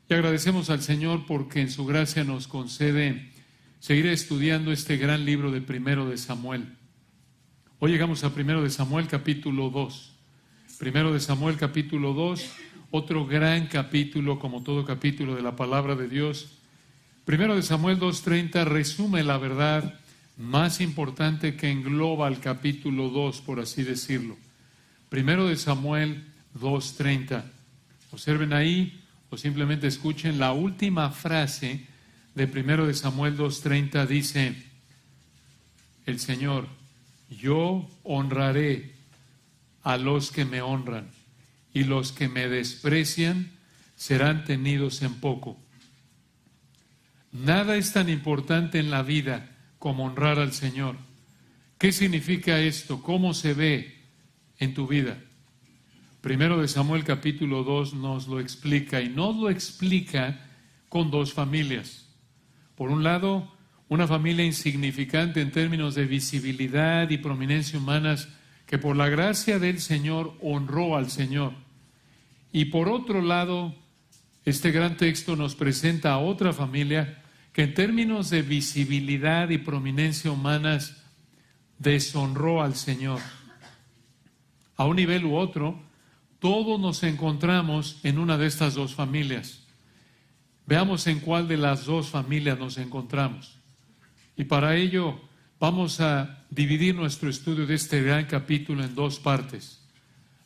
Y agradecemos al Señor porque en su gracia nos concede seguir estudiando este gran libro de Primero de Samuel. Hoy llegamos a Primero de Samuel capítulo 2. Primero de Samuel capítulo 2, otro gran capítulo como todo capítulo de la palabra de Dios. Primero de Samuel 2:30 resume la verdad más importante que engloba el capítulo 2, por así decirlo. Primero de Samuel 2:30. Observen ahí o simplemente escuchen la última frase de Primero de Samuel 2:30. Dice el Señor: yo honraré a los que me honran, y los que me desprecian serán tenidos en poco. Nada es tan importante en la vida como honrar al Señor. ¿Qué significa esto? ¿Cómo se ve en tu vida? Primero de Samuel capítulo 2 nos lo explica, y nos lo explica con dos familias. Por un lado, una familia insignificante en términos de visibilidad y prominencia humanas, que por la gracia del Señor honró al Señor. Y por otro lado, este gran texto nos presenta a otra familia que en términos de visibilidad y prominencia humanas deshonró al Señor. A un nivel u otro, todos nos encontramos en una de estas dos familias. Veamos en cuál de las dos familias nos encontramos. Y para ello vamos a dividir nuestro estudio de este gran capítulo en dos partes.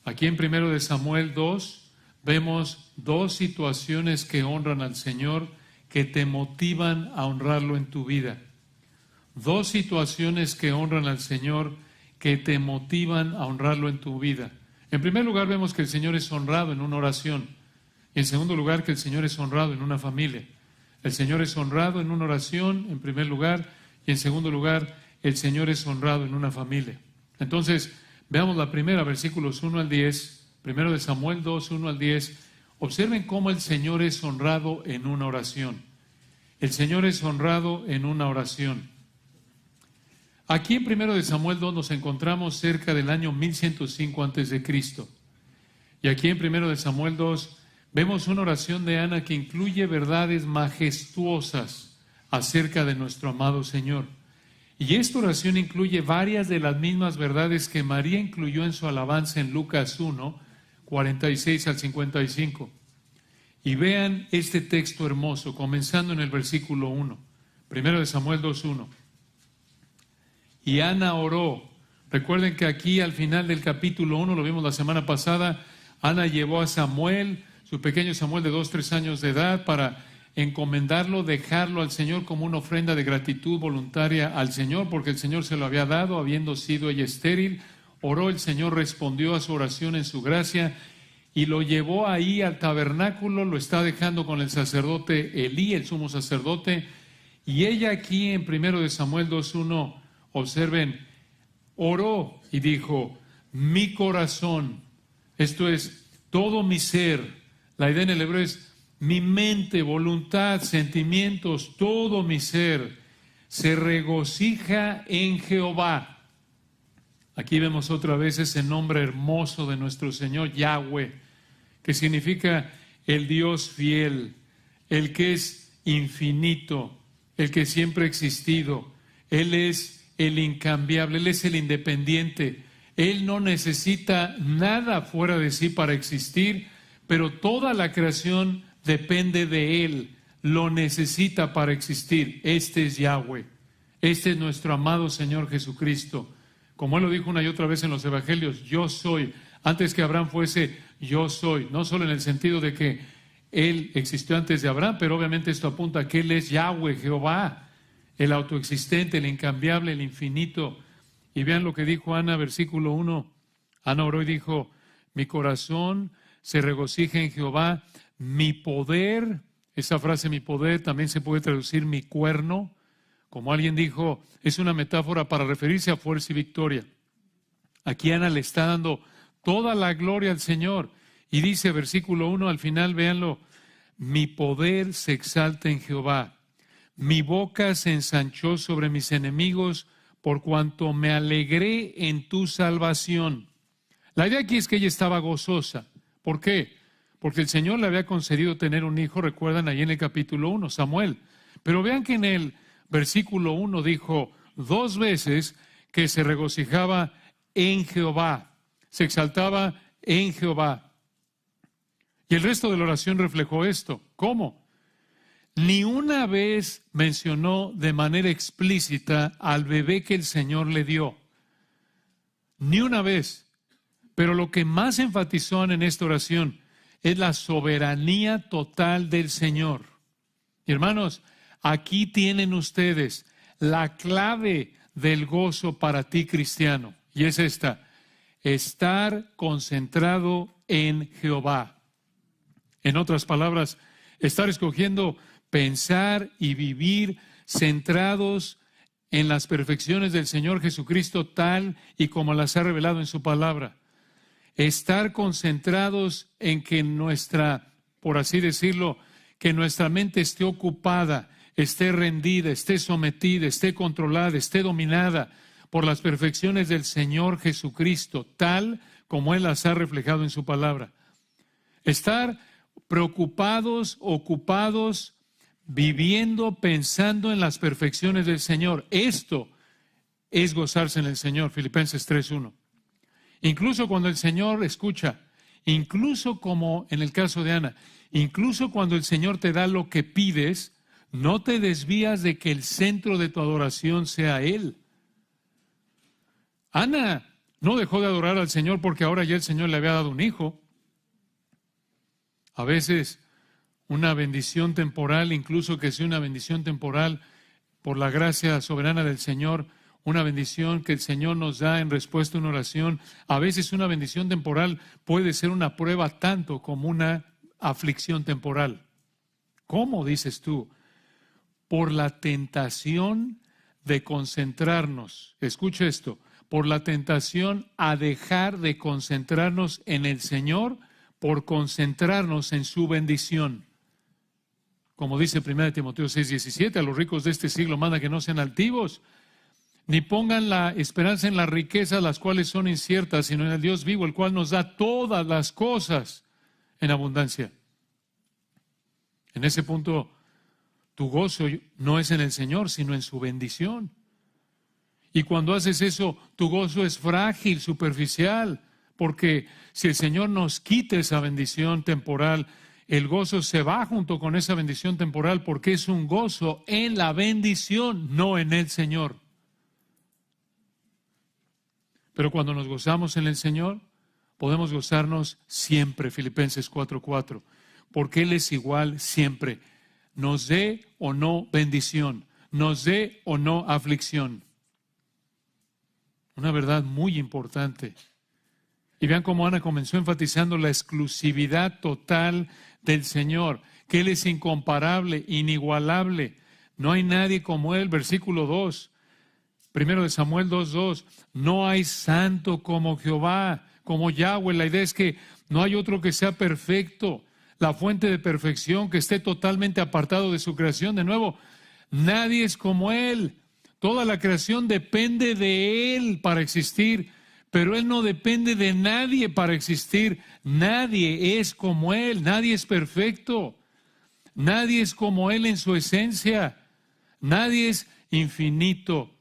Aquí en Primero de Samuel 2 vemos dos situaciones que honran al Señor, que te motivan a honrarlo en tu vida. Dos situaciones que honran al Señor, que te motivan a honrarlo en tu vida. En primer lugar, vemos que el Señor es honrado en una oración. Y en segundo lugar, que el Señor es honrado en una familia. El Señor es honrado en una oración, en primer lugar, y en segundo lugar, el Señor es honrado en una familia. Entonces, veamos la primera, versículos 1 al 10, primero de Samuel 2, 1 al 10. Observen cómo el Señor es honrado en una oración. El Señor es honrado en una oración. Aquí en primero de Samuel 2 nos encontramos cerca del año 1105 a.C. Y aquí en primero de Samuel 2 vemos una oración de Ana que incluye verdades majestuosas acerca de nuestro amado Señor. Y esta oración incluye varias de las mismas verdades que María incluyó en su alabanza en Lucas 1, 46 al 55. Y vean este texto hermoso, comenzando en el versículo 1. Primero de Samuel 2:1. Y Ana oró. Recuerden que aquí al final del capítulo 1, lo vimos la semana pasada, Ana llevó a Samuel, su pequeño Samuel de 2-3 años de edad, para encomendarlo, dejarlo al Señor como una ofrenda de gratitud voluntaria al Señor, porque el Señor se lo había dado, habiendo sido ella estéril. Oró, el Señor respondió a su oración en su gracia, y lo llevó ahí al tabernáculo, lo está dejando con el sacerdote Elí, el sumo sacerdote. Y ella aquí en primero de Samuel 2:1, observen, oró y dijo: mi corazón, esto es, todo mi ser, la idea en el hebreo es mi mente, voluntad, sentimientos, todo mi ser, se regocija en Jehová. Aquí vemos otra vez ese nombre hermoso de nuestro Señor, Yahweh, que significa el Dios fiel, el que es infinito, el que siempre ha existido. Él es el incambiable, Él es el independiente. Él no necesita nada fuera de sí para existir, pero toda la creación depende de Él, lo necesita para existir. Este es Yahweh, este es nuestro amado Señor Jesucristo. Como Él lo dijo una y otra vez en los evangelios, yo soy. Antes que Abraham fuese, yo soy. No solo en el sentido de que Él existió antes de Abraham, pero obviamente esto apunta a que Él es Yahweh, Jehová, el autoexistente, el incambiable, el infinito. Y vean lo que dijo Ana, versículo 1. Ana oró y dijo: mi corazón se regocija en Jehová, mi poder, esa frase mi poder también se puede traducir mi cuerno, como alguien dijo, es una metáfora para referirse a fuerza y victoria. Aquí Ana le está dando toda la gloria al Señor. Y dice, versículo 1, al final, véanlo, mi poder se exalta en Jehová, mi boca se ensanchó sobre mis enemigos, por cuanto me alegré en tu salvación. La idea aquí es que ella estaba gozosa. ¿Por qué? porque el Señor le había concedido tener un hijo, recuerdan ahí en el capítulo 1, Samuel. Pero vean que en el versículo 1 dijo 2 veces que se regocijaba en Jehová, se exaltaba en Jehová. Y el resto de la oración reflejó esto. ¿Cómo? Ni una vez mencionó de manera explícita al bebé que el Señor le dio. Ni una vez. Pero lo que más enfatizó en esta oración es la soberanía total del Señor. Y hermanos, aquí tienen ustedes la clave del gozo para ti, cristiano. Y es esta: estar concentrado en Jehová. En otras palabras, estar escogiendo pensar y vivir centrados en las perfecciones del Señor Jesucristo tal y como las ha revelado en su palabra. Estar concentrados en que por así decirlo, que nuestra mente esté ocupada, esté rendida, esté sometida, esté controlada, esté dominada por las perfecciones del Señor Jesucristo, tal como Él las ha reflejado en su palabra. Estar preocupados, ocupados, viviendo, pensando en las perfecciones del Señor. Esto es gozarse en el Señor, Filipenses 3:1. Incluso cuando el Señor escucha, incluso como en el caso de Ana, incluso cuando el Señor te da lo que pides, no te desvías de que el centro de tu adoración sea Él. Ana no dejó de adorar al Señor porque ahora ya el Señor le había dado un hijo. A veces una bendición temporal, incluso que sea una bendición temporal por la gracia soberana del Señor, una bendición que el Señor nos da en respuesta a una oración, a veces una bendición temporal puede ser una prueba tanto como una aflicción temporal. ¿Cómo, dices tú? Por la tentación de concentrarnos, escucha esto, por la tentación a dejar de concentrarnos en el Señor por concentrarnos en su bendición. Como dice 1 Timoteo 6:17, a los ricos de este siglo manda que no sean altivos, ni pongan la esperanza en las riquezas, las cuales son inciertas, sino en el Dios vivo, el cual nos da todas las cosas en abundancia. En ese punto, tu gozo no es en el Señor, sino en su bendición. Y cuando haces eso, tu gozo es frágil, superficial, porque si el Señor nos quita esa bendición temporal, el gozo se va junto con esa bendición temporal, porque es un gozo en la bendición, no en el Señor. Pero cuando nos gozamos en el Señor, podemos gozarnos siempre, Filipenses 4:4, porque Él es igual siempre, nos dé o no bendición, nos dé o no aflicción. Una verdad muy importante. Y vean cómo Ana comenzó enfatizando la exclusividad total del Señor, que Él es incomparable, inigualable. No hay nadie como Él. Versículo 2, 1 de Samuel 2:2. No hay santo como Jehová, como Yahweh. La idea es que no hay otro que sea perfecto, la fuente de perfección, que esté totalmente apartado de su creación. De nuevo, nadie es como Él. Toda la creación depende de Él para existir, pero Él no depende de nadie para existir. Nadie es como Él, nadie es perfecto, nadie es como Él en su esencia, nadie es infinito,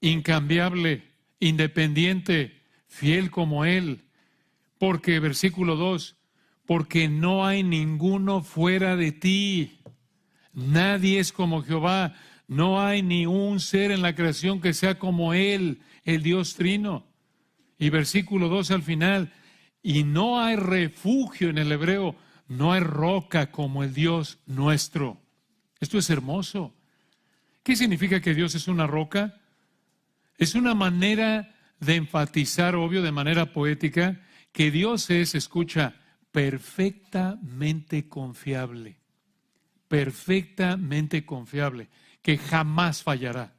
incambiable, independiente, fiel como Él. Porque, versículo 2, porque no hay ninguno fuera de ti, nadie es como Jehová. No hay ni un ser en la creación que sea como Él, el Dios Trino. Y versículo 2 al final, y no hay refugio en el hebreo, no hay roca como el Dios nuestro. Esto es hermoso. ¿Qué significa que Dios es una roca? Es una manera de enfatizar, obvio, de manera poética, que Dios es, escucha, perfectamente confiable. Perfectamente confiable, que jamás fallará.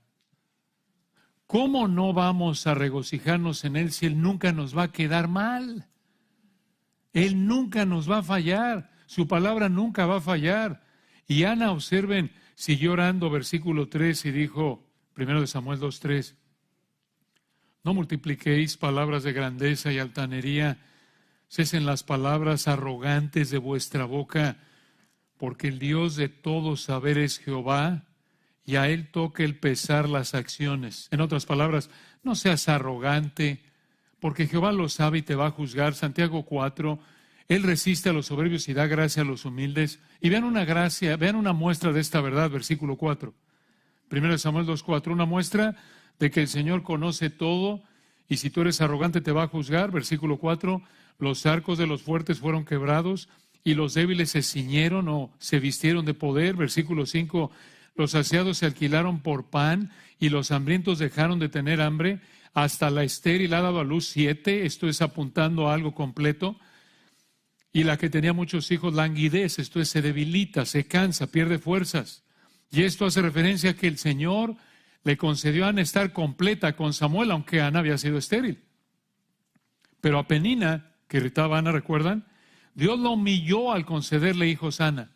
¿Cómo no vamos a regocijarnos en Él si Él nunca nos va a quedar mal? Él nunca nos va a fallar, su palabra nunca va a fallar. Y Ana, observen, siguió orando, versículo 3, y dijo, 1 de Samuel 2:3, no multipliquéis palabras de grandeza y altanería, cesen las palabras arrogantes de vuestra boca, porque el Dios de todo saber es Jehová, y a Él toca el pesar las acciones. En otras palabras, no seas arrogante, porque Jehová lo sabe y te va a juzgar. Santiago 4, Él resiste a los soberbios y da gracia a los humildes. Y vean una muestra de esta verdad, versículo 4. 1 Samuel 2:4, una muestra de que el Señor conoce todo, y si tú eres arrogante te va a juzgar. Versículo 4, los arcos de los fuertes fueron quebrados, y los débiles se ciñeron o se vistieron de poder. Versículo 5, los saciados se alquilaron por pan, y los hambrientos dejaron de tener hambre. Hasta la estéril ha dado a luz 7, esto es apuntando a algo completo. Y la que tenía muchos hijos languidece, esto es, se debilita, se cansa, pierde fuerzas. Y esto hace referencia a que el Señor le concedió a Ana estar completa con Samuel, aunque Ana había sido estéril. Pero a Penina, que irritaba a Ana, ¿recuerdan? Dios la humilló al concederle hijos a Ana.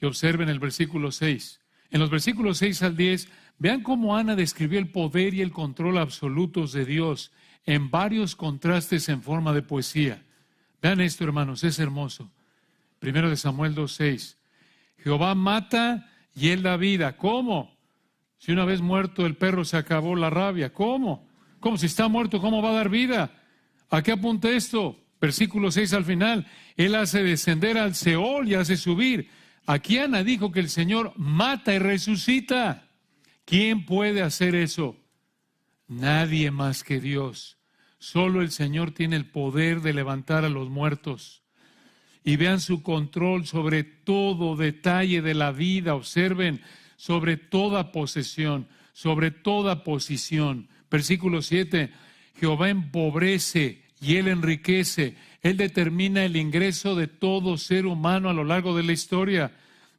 Y observen el versículo 6. En los versículos 6 al 10, vean cómo Ana describió el poder y el control absolutos de Dios en varios contrastes en forma de poesía. Vean esto, hermanos, es hermoso. 1 Samuel 2:6. Jehová mata y Él da vida. ¿Cómo? Si una vez muerto el perro se acabó la rabia. ¿Cómo? ¿Cómo? Si está muerto, ¿cómo va a dar vida? ¿A qué apunta esto? Versículo 6 al final. Él hace descender al Seol y hace subir. Aquí Ana dijo que el Señor mata y resucita. ¿Quién puede hacer eso? Nadie más que Dios. Solo el Señor tiene el poder de levantar a los muertos. Y vean su control sobre todo detalle de la vida. Observen, sobre toda posesión, sobre toda posición. Versículo 7. Jehová empobrece y Él enriquece. Él determina el ingreso de todo ser humano a lo largo de la historia.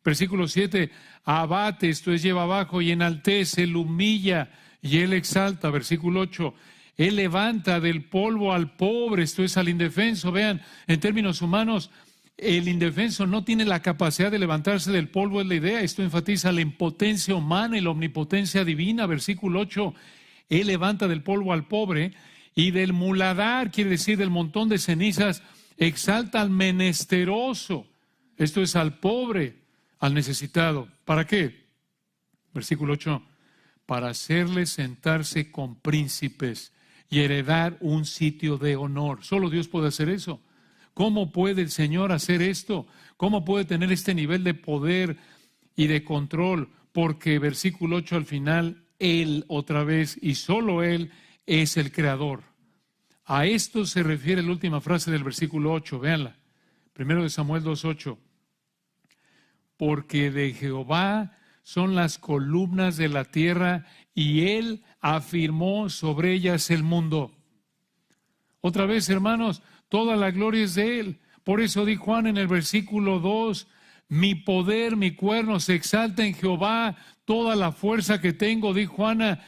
Versículo 7, abate, esto es, lleva abajo, y enaltece, Él humilla y Él exalta. Versículo 8, Él levanta del polvo al pobre, esto es, al indefenso. Vean, en términos humanos, el indefenso no tiene la capacidad de levantarse del polvo, es la idea. Esto enfatiza la impotencia humana y la omnipotencia divina. Versículo 8, Él levanta del polvo al pobre, y del muladar, quiere decir del montón de cenizas, exalta al menesteroso. Esto es, al pobre, al necesitado. ¿Para qué? Versículo 8. Para hacerle sentarse con príncipes y heredar un sitio de honor. Solo Dios puede hacer eso. ¿Cómo puede el Señor hacer esto? ¿Cómo puede tener este nivel de poder y de control? Porque versículo 8 al final, Él otra vez, y solo Él, es el creador. A esto se refiere la última frase del versículo 8, véanla. 1 Samuel 2:8. Porque de Jehová son las columnas de la tierra, y Él afirmó sobre ellas el mundo. Otra vez, hermanos, toda la gloria es de Él. Por eso dijo Juan en el versículo 2, mi poder, mi cuerno se exalta en Jehová, toda la fuerza que tengo, dijo Ana.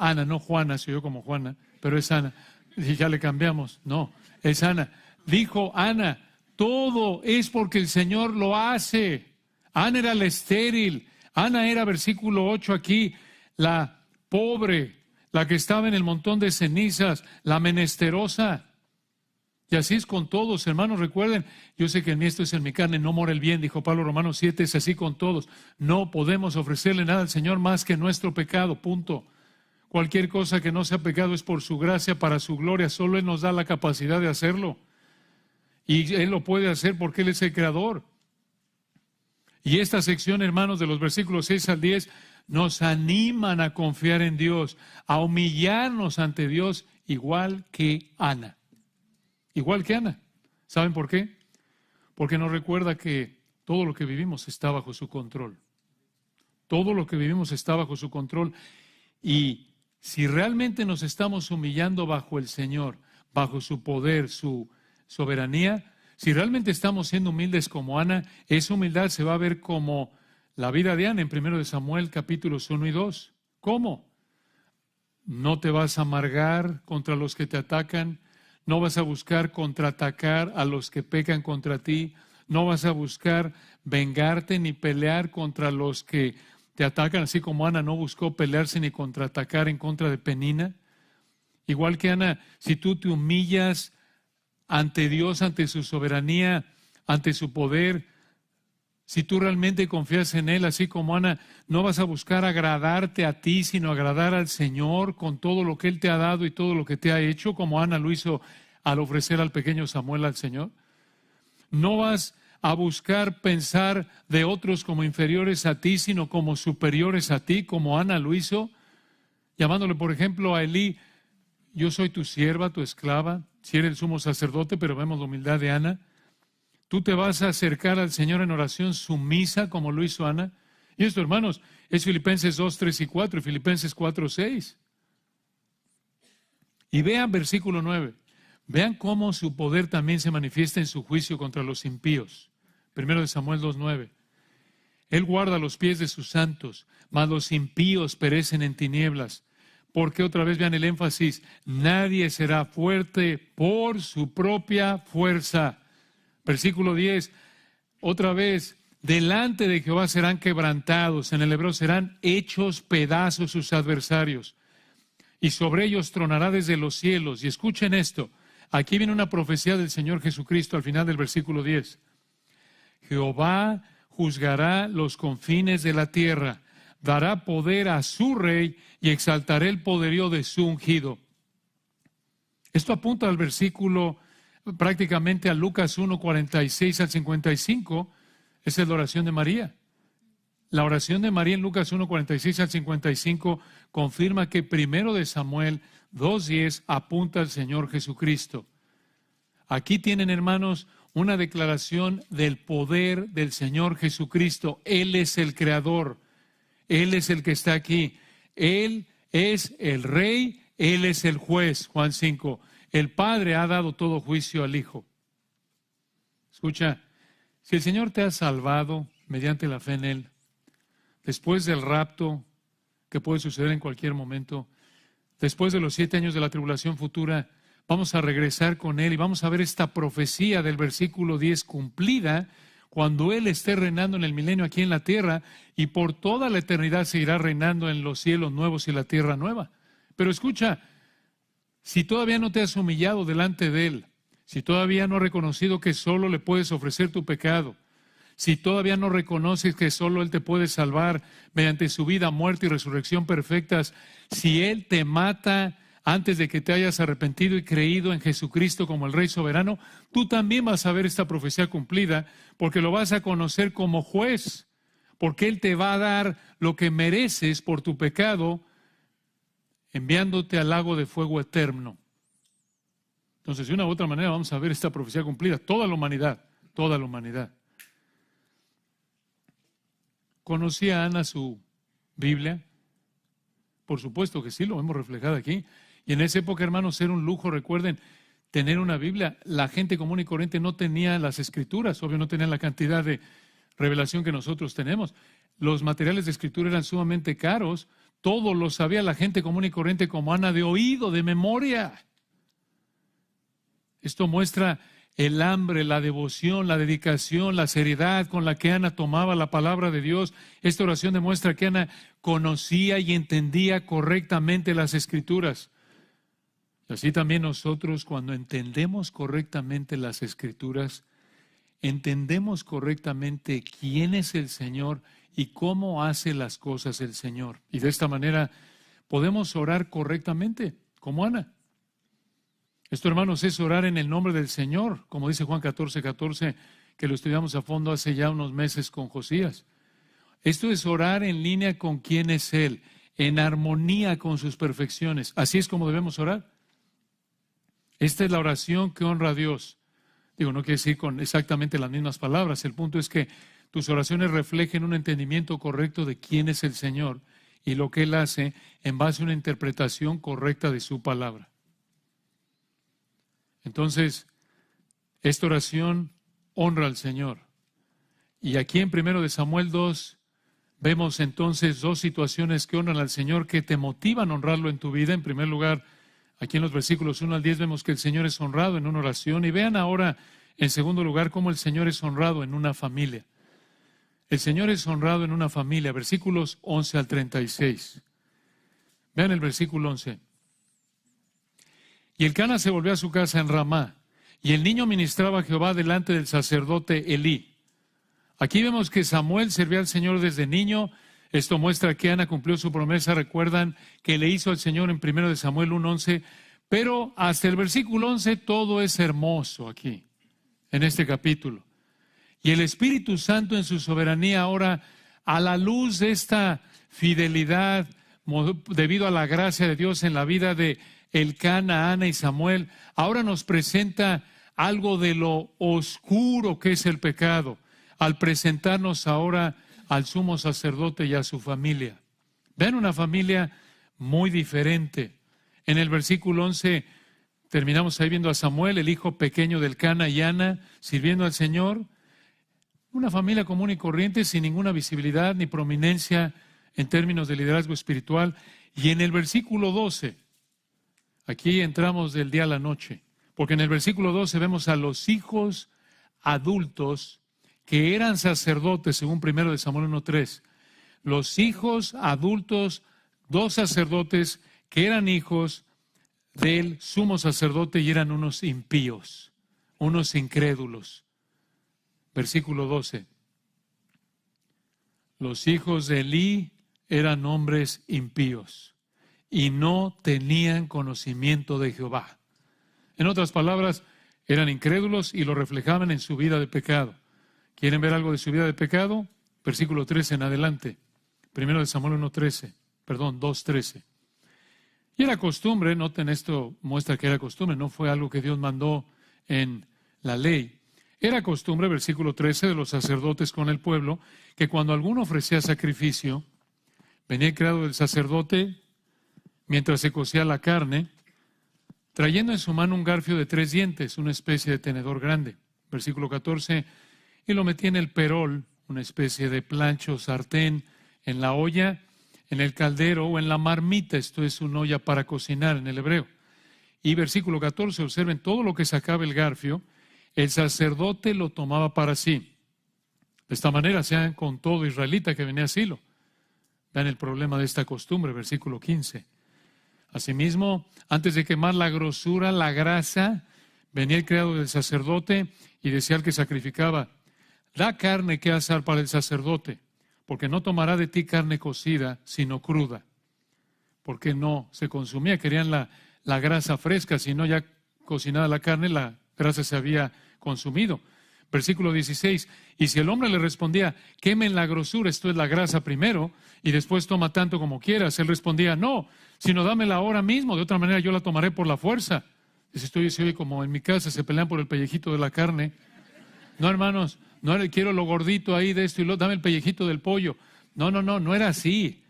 Ana, no Juana, soy yo como Juana, pero es Ana. Y ya le cambiamos. No, es Ana. Dijo Ana, todo es porque el Señor lo hace. Ana era la estéril. Ana era, versículo 8 aquí, la pobre, la que estaba en el montón de cenizas, la menesterosa. Y así es con todos, hermanos, recuerden, yo sé que en mí esto es en mi carne, no mora el bien, dijo Pablo, Romanos 7, es así con todos. No podemos ofrecerle nada al Señor más que nuestro pecado, punto. Cualquier cosa que no sea pecado es por su gracia, para su gloria. Solo Él nos da la capacidad de hacerlo. Y Él lo puede hacer porque Él es el creador. Y esta sección, hermanos, de los versículos 6 al 10, nos animan a confiar en Dios, a humillarnos ante Dios, igual que Ana. Igual que Ana. ¿Saben por qué? Porque nos recuerda que todo lo que vivimos está bajo su control. Todo lo que vivimos está bajo su control. Y si realmente nos estamos humillando bajo el Señor, bajo su poder, su soberanía, si realmente estamos siendo humildes como Ana, esa humildad se va a ver como la vida de Ana en 1 Samuel capítulos 1 y 2. ¿Cómo? No te vas a amargar contra los que te atacan, no vas a buscar contraatacar a los que pecan contra ti, no vas a buscar vengarte ni pelear contra los que te atacan, así como Ana no buscó pelearse ni contraatacar en contra de Penina. Igual que Ana, si tú te humillas ante Dios, ante su soberanía, ante su poder, si tú realmente confías en Él, así como Ana, no vas a buscar agradarte a ti, sino agradar al Señor con todo lo que Él te ha dado y todo lo que te ha hecho, como Ana lo hizo al ofrecer al pequeño Samuel al Señor. No vas a buscar pensar de otros como inferiores a ti, sino como superiores a ti, como Ana lo hizo, llamándole, por ejemplo, a Elí, yo soy tu sierva, tu esclava, si eres el sumo sacerdote, pero vemos la humildad de Ana. Tú te vas a acercar al Señor en oración sumisa, como lo hizo Ana. Y esto, hermanos, es Filipenses 2, 3 y 4 y Filipenses 4, 6. Y vean versículo 9. Vean cómo su poder también se manifiesta en su juicio contra los impíos. Primero de Samuel 2, 9. Él guarda los pies de sus santos, mas los impíos perecen en tinieblas. Porque otra vez vean el énfasis, nadie será fuerte por su propia fuerza. Versículo 10, otra vez, delante de Jehová serán quebrantados, en el hebreo serán hechos pedazos sus adversarios, y sobre ellos tronará desde los cielos. Y escuchen esto, aquí viene una profecía del Señor Jesucristo al final del versículo 10. Jehová juzgará los confines de la tierra, dará poder a su rey y exaltará el poderío de su ungido. Esto apunta al versículo prácticamente a Lucas 1, 46 al 55, esa es la oración de María. La oración de María en Lucas 1, 46 al 55 confirma que primero de Samuel 2:10 apunta al Señor Jesucristo. Aquí tienen, hermanos, una declaración del poder del Señor Jesucristo. Él es el creador, Él es el que está aquí, Él es el rey, Él es el juez, Juan 5. El Padre ha dado todo juicio al Hijo. Escucha, si el Señor te ha salvado mediante la fe en Él, después del rapto, que puede suceder en cualquier momento, después de los 7 años de la tribulación futura, vamos a regresar con Él y vamos a ver esta profecía del versículo 10 cumplida cuando Él esté reinando en el milenio aquí en la tierra y por toda la eternidad seguirá reinando en los cielos nuevos y la tierra nueva. Pero escucha, si todavía no te has humillado delante de Él, si todavía no has reconocido que solo le puedes ofrecer tu pecado, si todavía no reconoces que solo Él te puede salvar mediante su vida, muerte y resurrección perfectas, si Él te mata antes de que te hayas arrepentido y creído en Jesucristo como el Rey soberano, tú también vas a ver esta profecía cumplida porque lo vas a conocer como juez, porque Él te va a dar lo que mereces por tu pecado, enviándote al lago de fuego eterno. Entonces, de una u otra manera vamos a ver esta profecía cumplida. Toda la humanidad, toda la humanidad. ¿Conocía Ana su Biblia? Por supuesto que sí, lo hemos reflejado aquí. Y en esa época, hermanos, era un lujo, recuerden, tener una Biblia. La gente común y corriente no tenía las escrituras, obvio no tenían la cantidad de revelación que nosotros tenemos. Los materiales de escritura eran sumamente caros. Todo lo sabía la gente común y corriente como Ana de oído, de memoria. Esto muestra el hambre, la devoción, la dedicación, la seriedad con la que Ana tomaba la palabra de Dios. Esta oración demuestra que Ana conocía y entendía correctamente las Escrituras. Y así también nosotros, cuando entendemos correctamente las Escrituras, entendemos correctamente quién es el Señor y cómo hace las cosas el Señor. Y de esta manera podemos orar correctamente, como Ana. Esto, hermanos, es orar en el nombre del Señor, como dice Juan 14, 14, que lo estudiamos a fondo hace ya unos meses con Josías. Esto es orar en línea con quién es Él, en armonía con sus perfecciones. Así es como debemos orar. Esta es la oración que honra a Dios. Digo, no quiere decir con exactamente las mismas palabras. El punto es que tus oraciones reflejen un entendimiento correcto de quién es el Señor y lo que Él hace en base a una interpretación correcta de su palabra. Entonces, esta oración honra al Señor. Y aquí en 1 de Samuel 2 vemos entonces dos situaciones que honran al Señor, que te motivan a honrarlo en tu vida. En primer lugar, aquí en los versículos 1 al 10 vemos que el Señor es honrado en una oración. Y vean ahora, en segundo lugar, cómo el Señor es honrado en una familia. El Señor es honrado en una familia. Versículos 11 al 36. Vean el versículo 11. Y Elcana se volvió a su casa en Ramá, y el niño ministraba a Jehová delante del sacerdote Elí. Aquí vemos que Samuel servía al Señor desde niño. Esto muestra que Ana cumplió su promesa. Recuerdan que le hizo al Señor en 1 Samuel 1:11. Pero hasta el versículo 11 todo es hermoso aquí, en este capítulo. Y el Espíritu Santo en su soberanía ahora, a la luz de esta fidelidad, debido a la gracia de Dios en la vida de Elcana, Ana y Samuel, ahora nos presenta algo de lo oscuro que es el pecado, al presentarnos ahora al sumo sacerdote y a su familia. Vean una familia muy diferente. En el versículo 11 terminamos ahí viendo a Samuel, el hijo pequeño de Elcana y Ana, sirviendo al Señor. Una familia común y corriente, sin ninguna visibilidad ni prominencia en términos de liderazgo espiritual. Y en el versículo 12, aquí entramos del día a la noche, porque en el versículo 12 vemos a los hijos adultos que eran sacerdotes, según 1 Samuel 1:3. Los hijos adultos, 2 sacerdotes que eran hijos del sumo sacerdote y eran unos impíos, unos incrédulos. Versículo 12. Los hijos de Elí eran hombres impíos y no tenían conocimiento de Jehová. En otras palabras, eran incrédulos y lo reflejaban en su vida de pecado. ¿Quieren ver algo de su vida de pecado? Versículo 13 en adelante. 1 Samuel 2:13. Y era costumbre, noten esto muestra que era costumbre, no fue algo que Dios mandó en la ley. Era costumbre, versículo 13, de los sacerdotes con el pueblo, que cuando alguno ofrecía sacrificio, venía el criado del sacerdote, mientras se cocía la carne, trayendo en su mano un garfio de 3 dientes, una especie de tenedor grande. Versículo 14, y lo metía en el perol, una especie de plancho, sartén, en la olla, en el caldero o en la marmita. Esto es una olla para cocinar en el hebreo. Y versículo 14, observen, todo lo que sacaba el garfio, el sacerdote lo tomaba para sí. De esta manera hacían con todo israelita que venía a Silo. Vean el problema de esta costumbre, versículo 15. Asimismo, antes de quemar la grosura, la grasa, venía el criado del sacerdote y decía al que sacrificaba: da carne que asar para el sacerdote, porque no tomará de ti carne cocida, sino cruda. Porque no se consumía, querían la grasa fresca, si no ya cocinada la carne, la grasa se había consumido. Versículo 16, y si el hombre le respondía: quemen la grosura, esto es la grasa primero, y después toma tanto como quieras, él respondía: no, sino dámela ahora mismo, de otra manera yo la tomaré por la fuerza. Dice, estoy hoy como en mi casa se pelean por el pellejito de la carne. No, hermanos, no quiero lo gordito ahí de esto y dame el pellejito del pollo. No era así.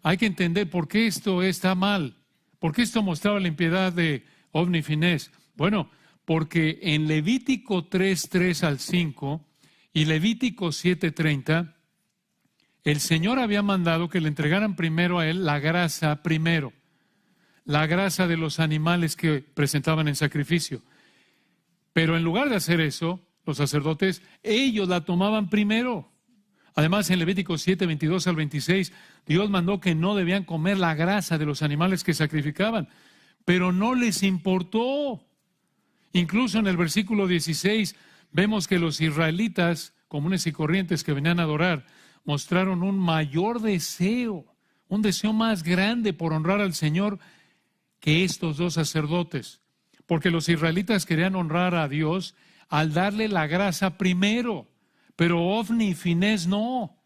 Hay que entender por qué esto está mal. ¿Por qué esto mostraba la impiedad de Ofni y Finés? Bueno, porque en Levítico 3:3 al 5 y Levítico 7:30, el Señor había mandado que le entregaran primero a él la grasa primero, la grasa de los animales que presentaban en sacrificio. Pero en lugar de hacer eso, los sacerdotes, ellos la tomaban primero. Además, en Levítico 7:22 al 26, Dios mandó que no debían comer la grasa de los animales que sacrificaban, pero no les importó. Incluso en el versículo 16 vemos que los israelitas, comunes y corrientes que venían a adorar, mostraron un mayor deseo, un deseo más grande por honrar al Señor que estos 2 sacerdotes. Porque los israelitas querían honrar a Dios al darle la grasa primero, pero Ofni y Finés no.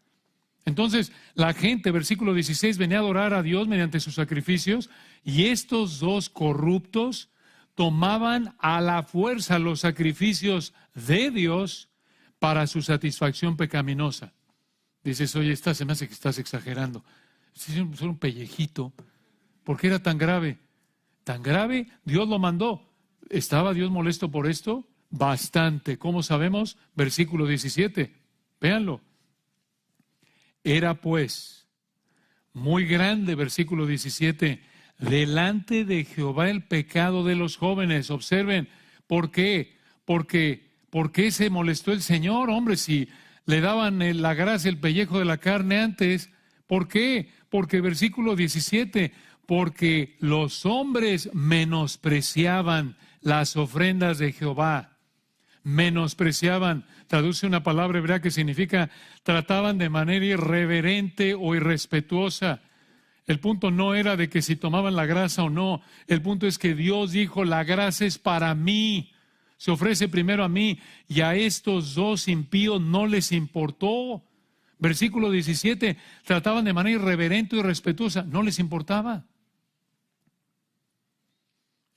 Entonces la gente, versículo 16, venía a adorar a Dios mediante sus sacrificios, y estos 2 corruptos tomaban a la fuerza los sacrificios de Dios para su satisfacción pecaminosa. Dices, oye, se me hace que estás exagerando. Es un pellejito. ¿Por qué era tan grave? ¿Tan grave? Dios lo mandó. ¿Estaba Dios molesto por esto? Bastante. ¿Cómo sabemos? Versículo 17. Véanlo. Era pues muy grande, versículo 17, delante de Jehová el pecado de los jóvenes. Observen, ¿por qué? ¿Por qué se molestó el Señor? Hombre, si le daban la grasa, el pellejo de la carne antes, ¿por qué? Porque versículo 17, porque los hombres menospreciaban las ofrendas de Jehová. Menospreciaban, traduce una palabra hebrea que significa trataban de manera irreverente o irrespetuosa. El punto no era de que si tomaban la grasa o no. El punto es que Dios dijo, la grasa es para mí. Se ofrece primero a mí, y a estos dos impíos no les importó. Versículo 17, trataban de manera irreverente y respetuosa, no les importaba.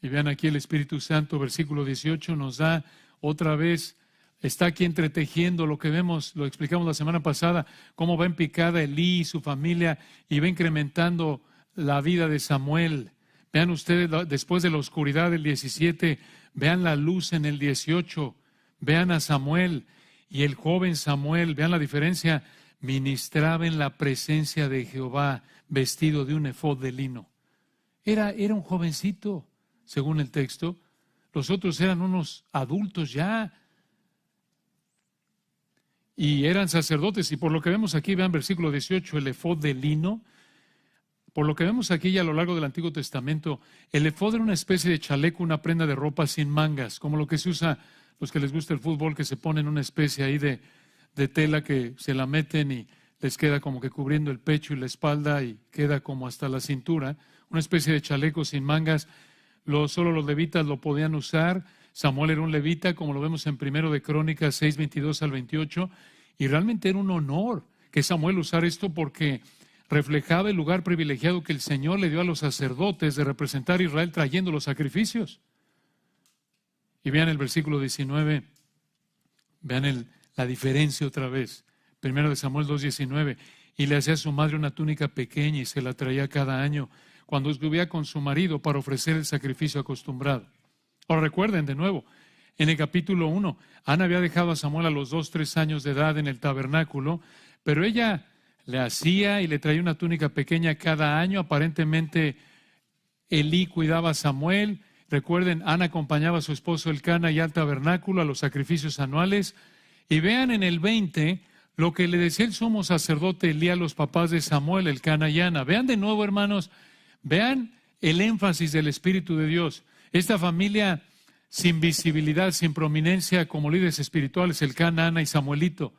Y vean aquí el Espíritu Santo, versículo 18, nos da otra vez, está aquí entretejiendo lo que vemos, lo explicamos la semana pasada, cómo va en picada Elí y su familia, y va incrementando la vida de Samuel. Vean ustedes, después de la oscuridad del 17, vean la luz en el 18, vean a Samuel y el joven Samuel, vean la diferencia, ministraba en la presencia de Jehová vestido de un efod de lino. Era un jovencito, según el texto. Los otros eran unos adultos ya y eran sacerdotes. Y por lo que vemos aquí, vean versículo 18, el efod de lino. Por lo que vemos aquí y a lo largo del Antiguo Testamento, el efod era una especie de chaleco, una prenda de ropa sin mangas, como lo que se usa, los que les gusta el fútbol, que se ponen una especie ahí de tela que se la meten y les queda como que cubriendo el pecho y la espalda y queda como hasta la cintura, una especie de chaleco sin mangas. Solo los levitas lo podían usar. Samuel era un levita, como lo vemos en 1 de Crónicas 6, 22 al 28, y realmente era un honor que Samuel usara esto porque reflejaba el lugar privilegiado que el Señor le dio a los sacerdotes de representar a Israel trayendo los sacrificios. Y vean el versículo 19, vean la diferencia otra vez. 1 de Samuel 2:19, y le hacía a su madre una túnica pequeña y se la traía cada año cuando estuvía con su marido para ofrecer el sacrificio acostumbrado. Ahora recuerden de nuevo, en el capítulo 1, Ana había dejado a Samuel a los 2, 3 años de edad en el tabernáculo, pero ella le hacía y le traía una túnica pequeña cada año. Aparentemente Elí cuidaba a Samuel. Recuerden, Ana acompañaba a su esposo Elcana y al tabernáculo a los sacrificios anuales. Y vean en el 20 lo que le decía el sumo sacerdote Elí a los papás de Samuel, Elcana y Ana. Vean de nuevo, hermanos, vean el énfasis del Espíritu de Dios. Esta familia sin visibilidad, sin prominencia como líderes espirituales, Elcana, Ana y Samuelito.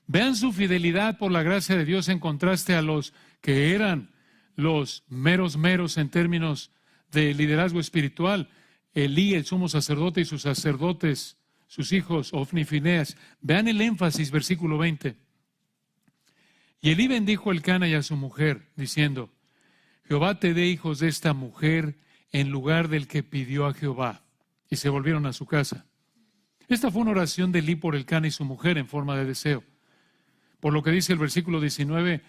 Vean su fidelidad por la gracia de Dios en contraste a los que eran los meros en términos de liderazgo espiritual. Elí, el sumo sacerdote, y sus sacerdotes, sus hijos, Ofni y Fineas. Vean el énfasis, versículo 20. Y Elí bendijo a Elcana y a su mujer, diciendo, Jehová te dé hijos de esta mujer en lugar del que pidió a Jehová. Y se volvieron a su casa. Esta fue una oración de Elí por Elcana y su mujer en forma de deseo. Por lo que dice el versículo 19,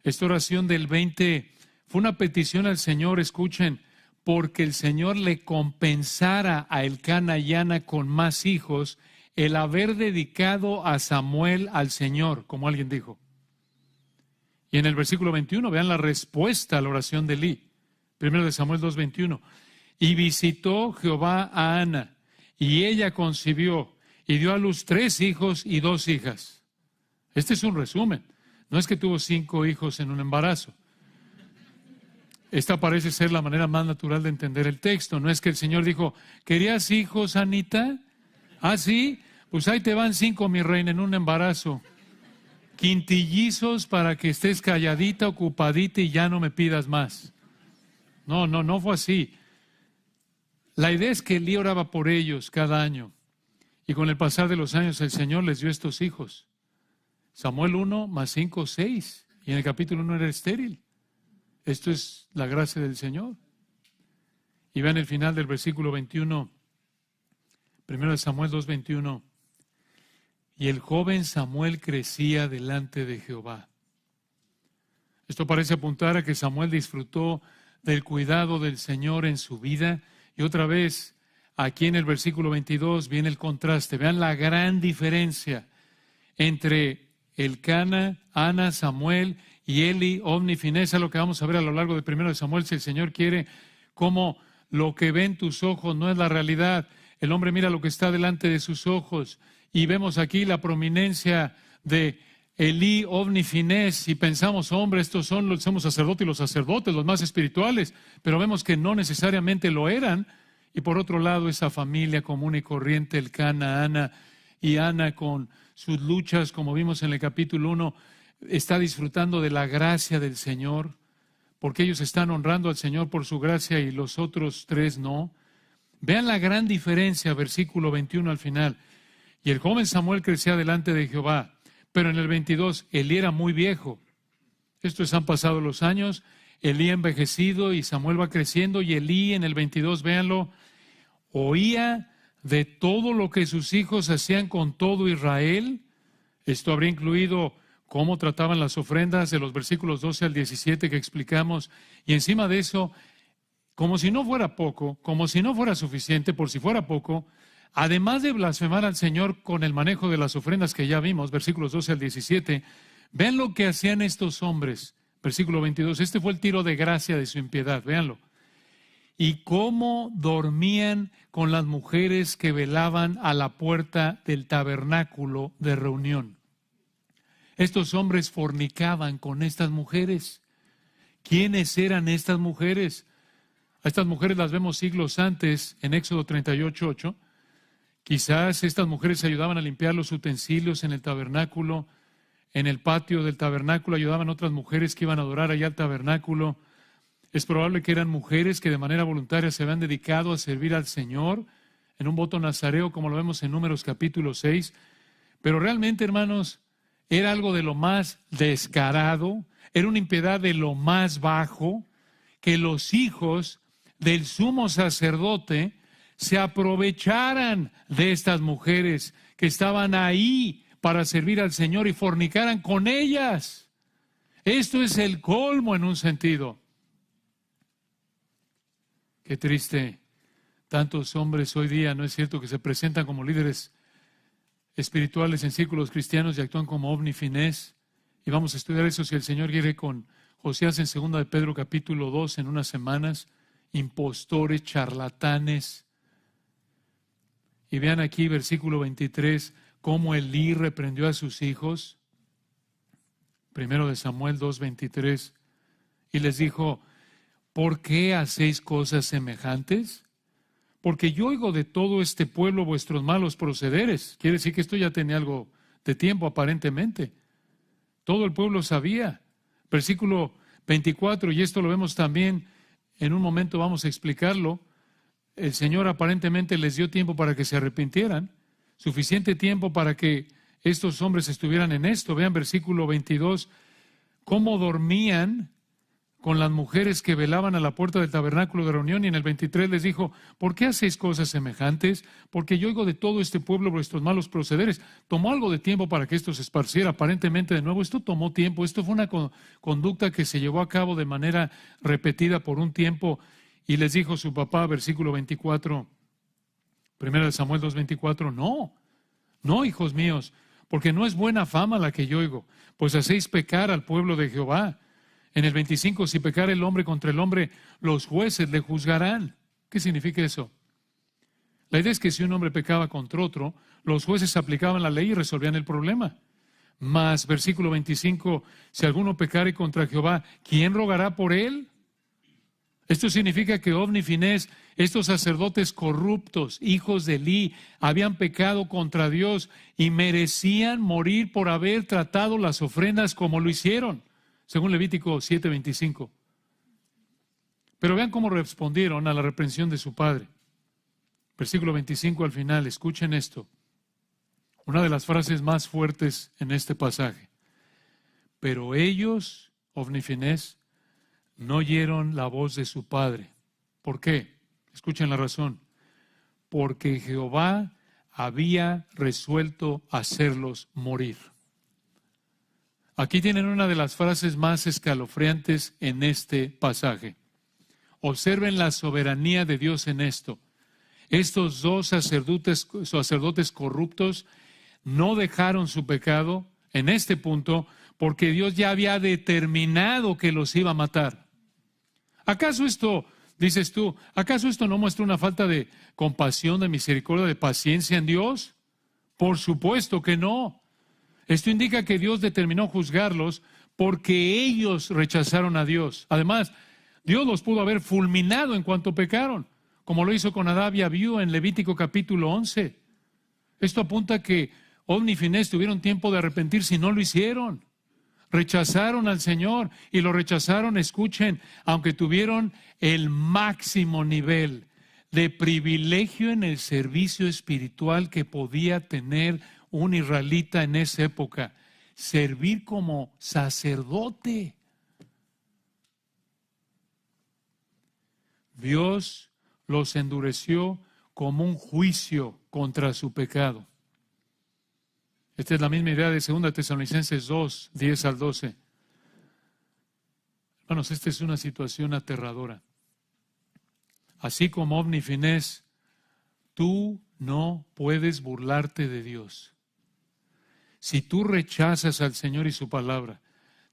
esta oración del 20 fue una petición al Señor, escuchen, porque el Señor le compensara a Elcana y Ana con más hijos el haber dedicado a Samuel al Señor, como alguien dijo. Y en el versículo 21, vean la respuesta a la oración de Elí. 1 de Samuel 2:21. Y visitó Jehová a Ana, y ella concibió, y dio a luz 3 hijos y 2 hijas. Este es un resumen. No es que tuvo 5 hijos en un embarazo. Esta parece ser la manera más natural de entender el texto. No es que el Señor dijo, ¿querías hijos, Anita? ¿Ah, sí? Pues ahí te van 5, mi reina, en un embarazo. Quintillizos para que estés calladita, ocupadita y ya no me pidas más. No fue así. La idea es que Elí oraba por ellos cada año. Y con el pasar de los años el Señor les dio estos hijos. Samuel 1 más 5, 6. Y en el capítulo 1 era estéril. Esto es la gracia del Señor. Y vean el final del versículo 21. 1 de Samuel 2:21. Y el joven Samuel crecía delante de Jehová. Esto parece apuntar a que Samuel disfrutó del cuidado del Señor en su vida. Y otra vez, aquí en el versículo 22 viene el contraste. Vean la gran diferencia entre Elcana, Ana, Samuel y Eli, Ofni, Finesa, lo que vamos a ver a lo largo de 1 de Samuel, si el Señor quiere, cómo lo que ven tus ojos no es la realidad. El hombre mira lo que está delante de sus ojos y vemos aquí la prominencia de Elí, Ofni, Finés, y pensamos, hombre, estos son los somos sacerdotes y los sacerdotes, los más espirituales, pero vemos que no necesariamente lo eran. Y por otro lado, esa familia común y corriente, el Cana, Ana, y Ana con sus luchas, como vimos en el capítulo 1, está disfrutando de la gracia del Señor, porque ellos están honrando al Señor por su gracia y los otros tres no. Vean la gran diferencia, versículo 21 al final. Y el joven Samuel crecía delante de Jehová. Pero en el 22, Elí era muy viejo. Estos han pasado los años, Elí ha envejecido y Samuel va creciendo. Y Elí en el 22, véanlo, oía de todo lo que sus hijos hacían con todo Israel. Esto habría incluido cómo trataban las ofrendas de los versículos 12 al 17 que explicamos. Y encima de eso, como si no fuera poco, como si no fuera suficiente, por si fuera poco, además de blasfemar al Señor con el manejo de las ofrendas que ya vimos, versículos 12 al 17, vean lo que hacían estos hombres. Versículo 22, este fue el tiro de gracia de su impiedad, véanlo. Y cómo dormían con las mujeres que velaban a la puerta del tabernáculo de reunión. Estos hombres fornicaban con estas mujeres. ¿Quiénes eran estas mujeres? A estas mujeres las vemos siglos antes en Éxodo 38:8. Quizás estas mujeres ayudaban a limpiar los utensilios en el tabernáculo, en el patio del tabernáculo, ayudaban a otras mujeres que iban a adorar allá al tabernáculo. Es probable que eran mujeres que de manera voluntaria se habían dedicado a servir al Señor en un voto nazareo, como lo vemos en Números capítulo 6. Pero realmente, hermanos, era algo de lo más descarado, era una impiedad de lo más bajo, que los hijos del sumo sacerdote se aprovecharan de estas mujeres que estaban ahí para servir al Señor y fornicaran con ellas. Esto es el colmo en un sentido. Qué triste, tantos hombres hoy día, ¿no es cierto?, que se presentan como líderes espirituales en círculos cristianos y actúan como Ofni, Finés. Y vamos a estudiar eso si el Señor quiere con Josías en 2 de Pedro capítulo 2 en unas semanas. Impostores, charlatanes. Y vean aquí versículo 23, cómo Elí reprendió a sus hijos. 1 de Samuel 2:23. Y les dijo, ¿por qué hacéis cosas semejantes? Porque yo oigo de todo este pueblo vuestros malos procederes. Quiere decir que esto ya tenía algo de tiempo aparentemente. Todo el pueblo sabía. Versículo 24, y esto lo vemos también, en un momento vamos a explicarlo. El Señor aparentemente les dio tiempo para que se arrepintieran, suficiente tiempo para que estos hombres estuvieran en esto. Vean versículo 22, cómo dormían con las mujeres que velaban a la puerta del tabernáculo de reunión. Y en el 23 les dijo, ¿por qué hacéis cosas semejantes? Porque yo oigo de todo este pueblo vuestros malos procederes. Tomó algo de tiempo para que esto se esparciera aparentemente de nuevo. Esto tomó tiempo, esto fue una conducta que se llevó a cabo de manera repetida por un tiempo. Y les dijo su papá, versículo 24, 1 Samuel 2:24, no, hijos míos, porque no es buena fama la que yo oigo, pues hacéis pecar al pueblo de Jehová. En el 25, si pecar el hombre contra el hombre, los jueces le juzgarán. ¿Qué significa eso? La idea es que si un hombre pecaba contra otro, los jueces aplicaban la ley y resolvían el problema. Mas, versículo 25, si alguno pecare contra Jehová, ¿quién rogará por él? Esto significa que Ofni y Finés, estos sacerdotes corruptos, hijos de Elí, habían pecado contra Dios y merecían morir por haber tratado las ofrendas como lo hicieron, según Levítico 7:25. Pero vean cómo respondieron a la reprensión de su padre. Versículo 25 al final, escuchen esto. Una de las frases más fuertes en este pasaje. Pero ellos, Ofni y Finés, no oyeron la voz de su padre. ¿Por qué? Escuchen la razón. Porque Jehová había resuelto hacerlos morir. Aquí tienen una de las frases más escalofriantes en este pasaje. Observen la soberanía de Dios en esto. Estos dos sacerdotes corruptos no dejaron su pecado en este punto porque Dios ya había determinado que los iba a matar. ¿Acaso esto, dices tú, acaso esto no muestra una falta de compasión, de misericordia, de paciencia en Dios? Por supuesto que no. Esto indica que Dios determinó juzgarlos porque ellos rechazaron a Dios. Además, Dios los pudo haber fulminado en cuanto pecaron, como lo hizo con Nadab y Abiú en Levítico capítulo 11. Esto apunta a que Ofni y Finés tuvieron tiempo de arrepentirse y no lo hicieron. Rechazaron al Señor y lo rechazaron, escuchen, aunque tuvieron el máximo nivel de privilegio en el servicio espiritual que podía tener un israelita en esa época, servir como sacerdote. Dios los endureció como un juicio contra su pecado. Esta es la misma idea de 2 Tesalonicenses 2, 10 al 12. Hermanos, esta es una situación aterradora. Así como Ofni y Finés, tú no puedes burlarte de Dios. Si tú rechazas al Señor y su palabra,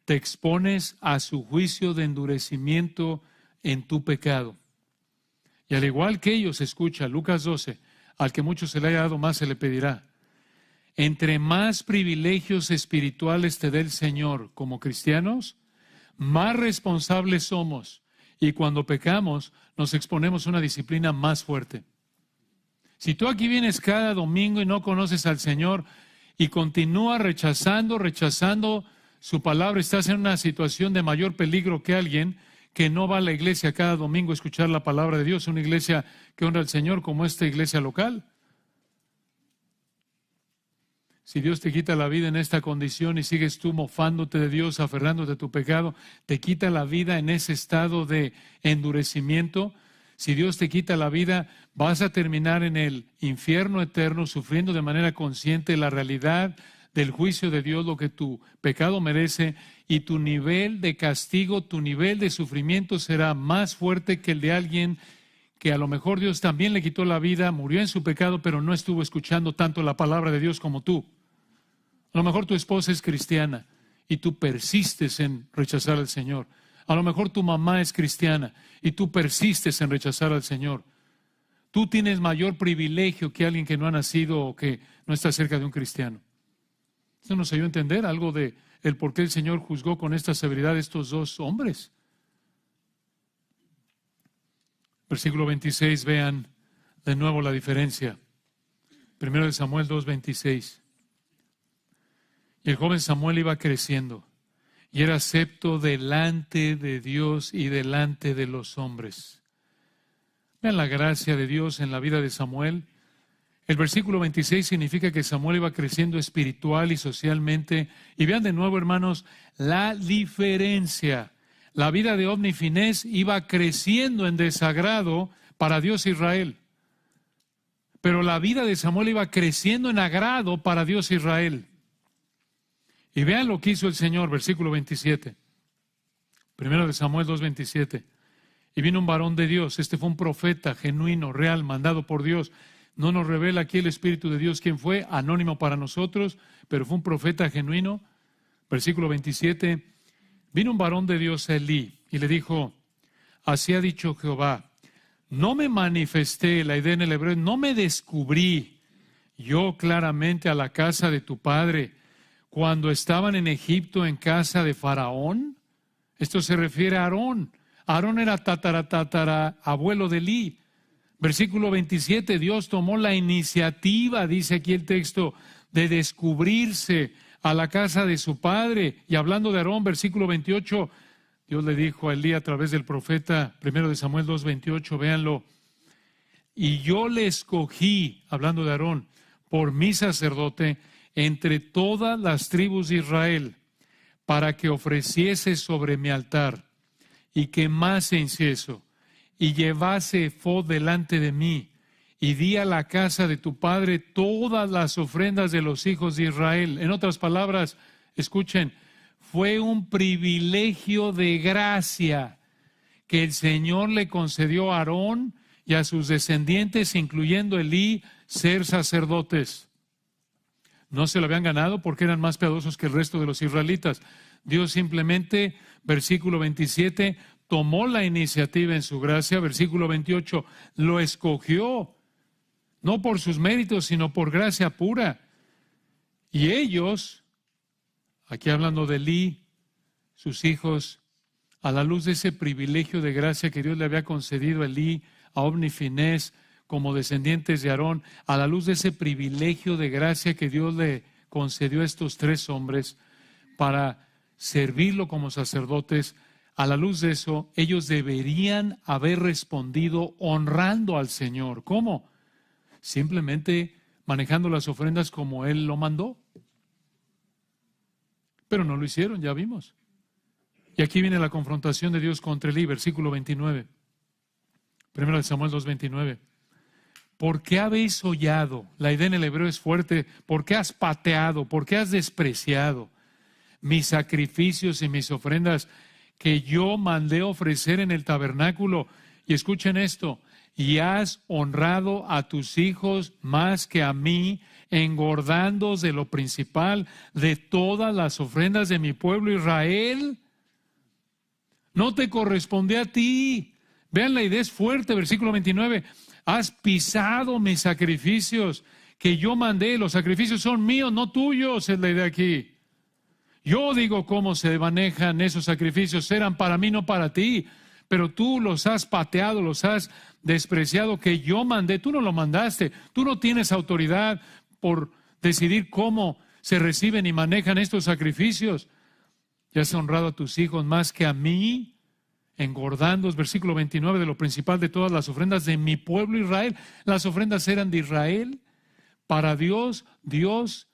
te expones a su juicio de endurecimiento en tu pecado. Y al igual que ellos, escucha, Lucas 12, al que mucho se le haya dado, más se le pedirá. Entre más privilegios espirituales te dé el Señor como cristianos, más responsables somos. Y cuando pecamos, nos exponemos a una disciplina más fuerte. Si tú aquí vienes cada domingo y no conoces al Señor y continúas rechazando su palabra, estás en una situación de mayor peligro que alguien que no va a la iglesia cada domingo a escuchar la palabra de Dios, una iglesia que honra al Señor como esta iglesia local. Si Dios te quita la vida en esta condición y sigues tú mofándote de Dios, aferrándote a tu pecado, te quita la vida en ese estado de endurecimiento. Si Dios te quita la vida, vas a terminar en el infierno eterno, sufriendo de manera consciente la realidad del juicio de Dios, lo que tu pecado merece, y tu nivel de castigo, tu nivel de sufrimiento será más fuerte que el de alguien que a lo mejor Dios también le quitó la vida, murió en su pecado, pero no estuvo escuchando tanto la palabra de Dios como tú. A lo mejor tu esposa es cristiana y tú persistes en rechazar al Señor. A lo mejor tu mamá es cristiana y tú persistes en rechazar al Señor. Tú tienes mayor privilegio que alguien que no ha nacido o que no está cerca de un cristiano. Esto nos ayudó a entender algo de el por qué el Señor juzgó con esta severidad a estos dos hombres. Versículo 26, vean de nuevo la diferencia. 1 Samuel 2:26. Y el joven Samuel iba creciendo y era acepto delante de Dios y delante de los hombres. Vean la gracia de Dios en la vida de Samuel. El versículo 26 significa que Samuel iba creciendo espiritual y socialmente. Y vean de nuevo, hermanos, la diferencia. La vida de Ofni y Finés iba creciendo en desagrado para Dios e Israel. Pero la vida de Samuel iba creciendo en agrado para Dios e Israel. Y vean lo que hizo el Señor, versículo 27. 1 Samuel 2:27. Y vino un varón de Dios. Este fue un profeta genuino, real, mandado por Dios. No nos revela aquí el Espíritu de Dios quién fue, anónimo para nosotros, pero fue un profeta genuino. Versículo 27. Vino un varón de Dios a Elí y le dijo, así ha dicho Jehová, no me manifesté, la idea en el hebreo, no me descubrí yo claramente a la casa de tu padre cuando estaban en Egipto en casa de Faraón. Esto se refiere a Aarón. Aarón era abuelo de Elí. Versículo 27, Dios tomó la iniciativa, dice aquí el texto, de descubrirse a la casa de su padre. Y hablando de Aarón, versículo 28, Dios le dijo a Elí a través del profeta, 1 Samuel 2:28, véanlo. Y yo le escogí, hablando de Aarón, por mi sacerdote, entre todas las tribus de Israel, para que ofreciese sobre mi altar y quemase incienso y llevase ephod delante de mí, y di a la casa de tu padre todas las ofrendas de los hijos de Israel. En otras palabras, escuchen, fue un privilegio de gracia que el Señor le concedió a Aarón y a sus descendientes, incluyendo Elí, ser sacerdotes. No se lo habían ganado porque eran más piadosos que el resto de los israelitas. Dios simplemente, versículo 27, tomó la iniciativa en su gracia. Versículo 28, lo escogió, no por sus méritos, sino por gracia pura. Y ellos aquí hablando de Elí, sus hijos, a la luz de ese privilegio de gracia que Dios le había concedido a Elí, a Ofni y Finés, como descendientes de Aarón, a la luz de ese privilegio de gracia que Dios le concedió a estos tres hombres para servirlo como sacerdotes, a la luz de eso, ellos deberían haber respondido honrando al Señor. ¿Cómo? Simplemente manejando las ofrendas como Él lo mandó. Pero no lo hicieron, ya vimos. Y aquí viene la confrontación de Dios contra Elí, versículo 29. Primero de Samuel 2:29. ¿Por qué habéis hollado? La idea en el hebreo es fuerte. ¿Por qué has pateado? ¿Por qué has despreciado mis sacrificios y mis ofrendas que yo mandé ofrecer en el tabernáculo? Y escuchen esto. Y has honrado a tus hijos más que a mí, engordándoos de lo principal de todas las ofrendas de mi pueblo Israel. No te corresponde a ti. Vean, la idea es fuerte, versículo 29. Has pisado mis sacrificios que yo mandé. Los sacrificios son míos, no tuyos, es la idea aquí. Yo digo cómo se manejan esos sacrificios. Eran para mí, no para ti. Pero tú los has pateado, los has despreciado que yo mandé. Tú no lo mandaste. Tú no tienes autoridad por decidir cómo se reciben y manejan estos sacrificios. Y has honrado a tus hijos más que a mí, engordándoos, versículo 29, de lo principal de todas las ofrendas de mi pueblo Israel. Las ofrendas eran de Israel. Para Dios, Dios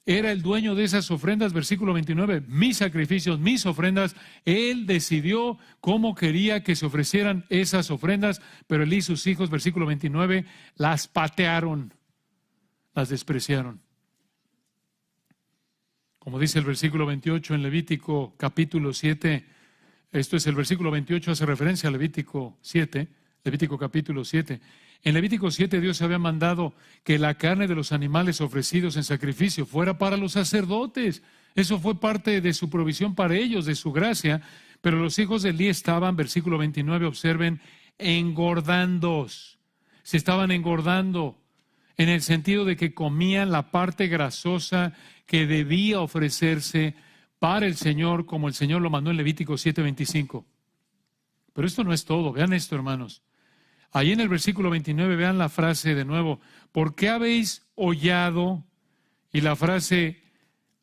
era el dueño de esas ofrendas, versículo 29, mis sacrificios, mis ofrendas. Él decidió cómo quería que se ofrecieran esas ofrendas, pero él y sus hijos, versículo 29, las patearon, las despreciaron. Como dice el versículo 28 en Levítico capítulo 7, esto es el versículo 28, hace referencia a Levítico 7, Levítico capítulo 7. En Levítico 7 Dios había mandado que la carne de los animales ofrecidos en sacrificio fuera para los sacerdotes. Eso fue parte de su provisión para ellos, de su gracia. Pero los hijos de Elí estaban, versículo 29, observen, engordándose. Se estaban engordando en el sentido de que comían la parte grasosa que debía ofrecerse para el Señor, como el Señor lo mandó en Levítico 7:25. Pero esto no es todo. Vean esto, hermanos. Ahí en el versículo 29, vean la frase de nuevo. ¿Por qué habéis hollado? Y la frase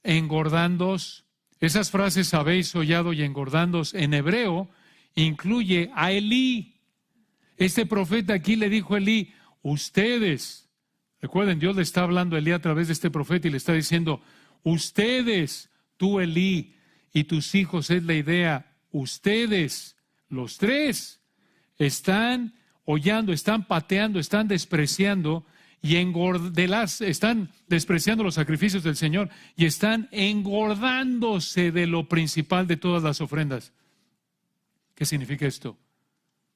engordándoos. Esas frases habéis hollado y engordándoos en hebreo incluye a Elí. Este profeta aquí le dijo a Elí, ustedes, recuerden, Dios le está hablando a Elí a través de este profeta y le está diciendo, ustedes, tú Elí y tus hijos, es la idea, ustedes, los tres, están hollando, están pateando, están despreciando y están despreciando los sacrificios del Señor y están engordándose de lo principal de todas las ofrendas. ¿Qué significa esto?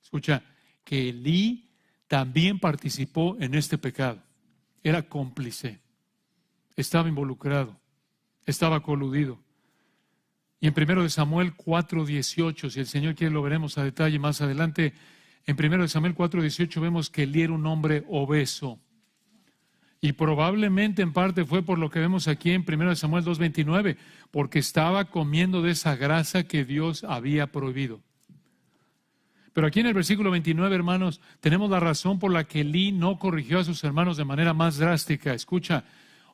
Escucha, que Elí también participó en este pecado. Era cómplice, estaba involucrado, estaba coludido. Y en 1 Samuel 4:18, si el Señor quiere lo veremos a detalle más adelante. En 1 Samuel 4:18 vemos que Elí era un hombre obeso. Y probablemente en parte fue por lo que vemos aquí en 1 Samuel 2:29, porque estaba comiendo de esa grasa que Dios había prohibido. Pero aquí en el versículo 29, hermanos, tenemos la razón por la que Elí no corrigió a sus hermanos de manera más drástica. Escucha,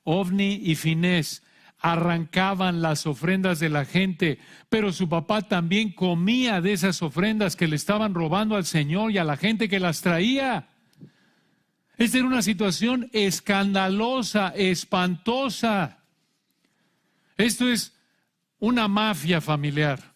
Ofni y Finés arrancaban las ofrendas de la gente, pero su papá también comía de esas ofrendas que le estaban robando al Señor y a la gente que las traía. Esta era una situación escandalosa, espantosa. Esto es una mafia familiar.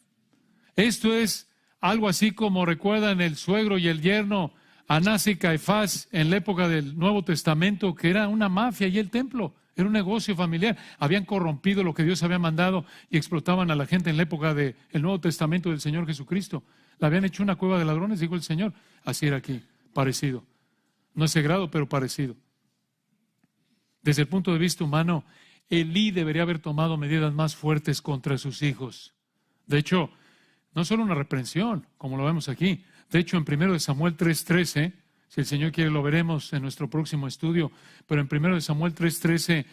Esto es algo así como recuerdan el suegro y el yerno, Anás y Caifás en la época del Nuevo Testamento, que era una mafia y el templo. Era un negocio familiar. Habían corrompido lo que Dios había mandado y explotaban a la gente en la época del Nuevo Testamento del Señor Jesucristo. La habían hecho una cueva de ladrones, dijo el Señor. Así era aquí, parecido. No ese grado, pero parecido. Desde el punto de vista humano, Elí debería haber tomado medidas más fuertes contra sus hijos. De hecho, no solo una reprensión, como lo vemos aquí. De hecho, en 1 Samuel 3:13, si el Señor quiere lo veremos en nuestro próximo estudio, pero en 1 Samuel 3:13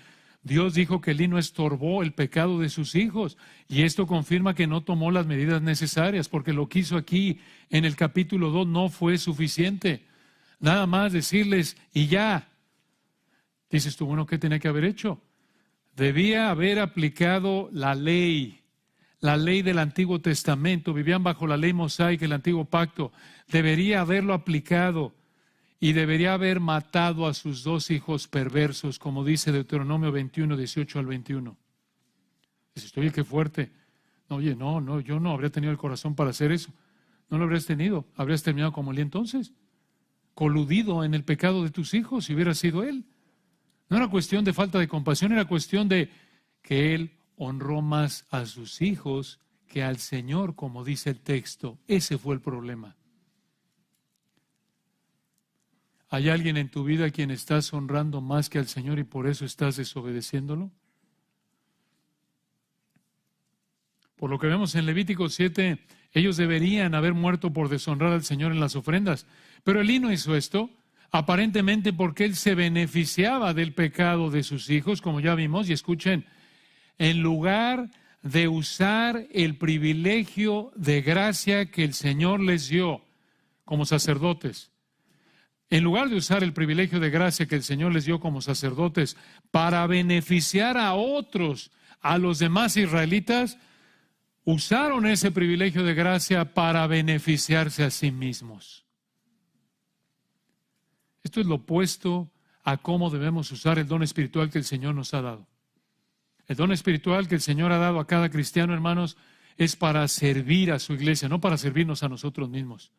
Dios dijo que Elí no estorbó el pecado de sus hijos, y esto confirma que no tomó las medidas necesarias, porque lo que hizo aquí en el capítulo 2 no fue suficiente. Nada más decirles, y ya. Dices tú, bueno, ¿qué tenía que haber hecho? Debía haber aplicado la ley del Antiguo Testamento. Vivían bajo la ley mosaica, el Antiguo Pacto. Debería haberlo aplicado. Y debería haber matado a sus 2 hijos perversos, como dice Deuteronomio 21, 18 al 21. Dices, oye, qué fuerte. No, oye, no, yo no habría tenido el corazón para hacer eso. No lo habrías tenido. Habrías terminado como Elí entonces, coludido en el pecado de tus hijos, si hubiera sido él. No era cuestión de falta de compasión, era cuestión de que él honró más a sus hijos que al Señor, como dice el texto. Ese fue el problema. ¿Hay alguien en tu vida a quien estás honrando más que al Señor y por eso estás desobedeciéndolo? Por lo que vemos en Levítico 7, ellos deberían haber muerto por deshonrar al Señor en las ofrendas. Pero Elí no hizo esto, aparentemente porque él se beneficiaba del pecado de sus hijos, como ya vimos. Y escuchen, en lugar de usar el privilegio de gracia que el Señor les dio como sacerdotes, en lugar de usar el privilegio de gracia que el Señor les dio como sacerdotes para beneficiar a otros, a los demás israelitas, usaron ese privilegio de gracia para beneficiarse a sí mismos. Esto es lo opuesto a cómo debemos usar el don espiritual que el Señor nos ha dado. El don espiritual que el Señor ha dado a cada cristiano, hermanos, es para servir a su iglesia, no para servirnos a nosotros mismos.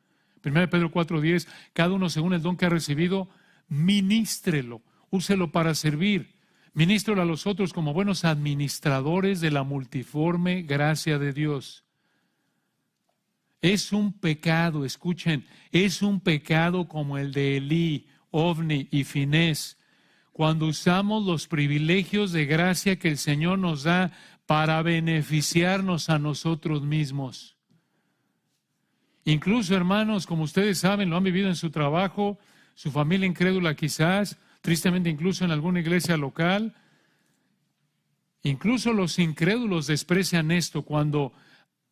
1 Pedro 4:10, cada uno según el don que ha recibido, ministrelo, úselo para servir. Ministrelo a los otros como buenos administradores de la multiforme gracia de Dios. Es un pecado, escuchen, es un pecado como el de Elí, Ofni y Finés, cuando usamos los privilegios de gracia que el Señor nos da para beneficiarnos a nosotros mismos. Incluso, hermanos, como ustedes saben, lo han vivido en su trabajo, su familia incrédula quizás, tristemente incluso en alguna iglesia local. Incluso los incrédulos desprecian esto cuando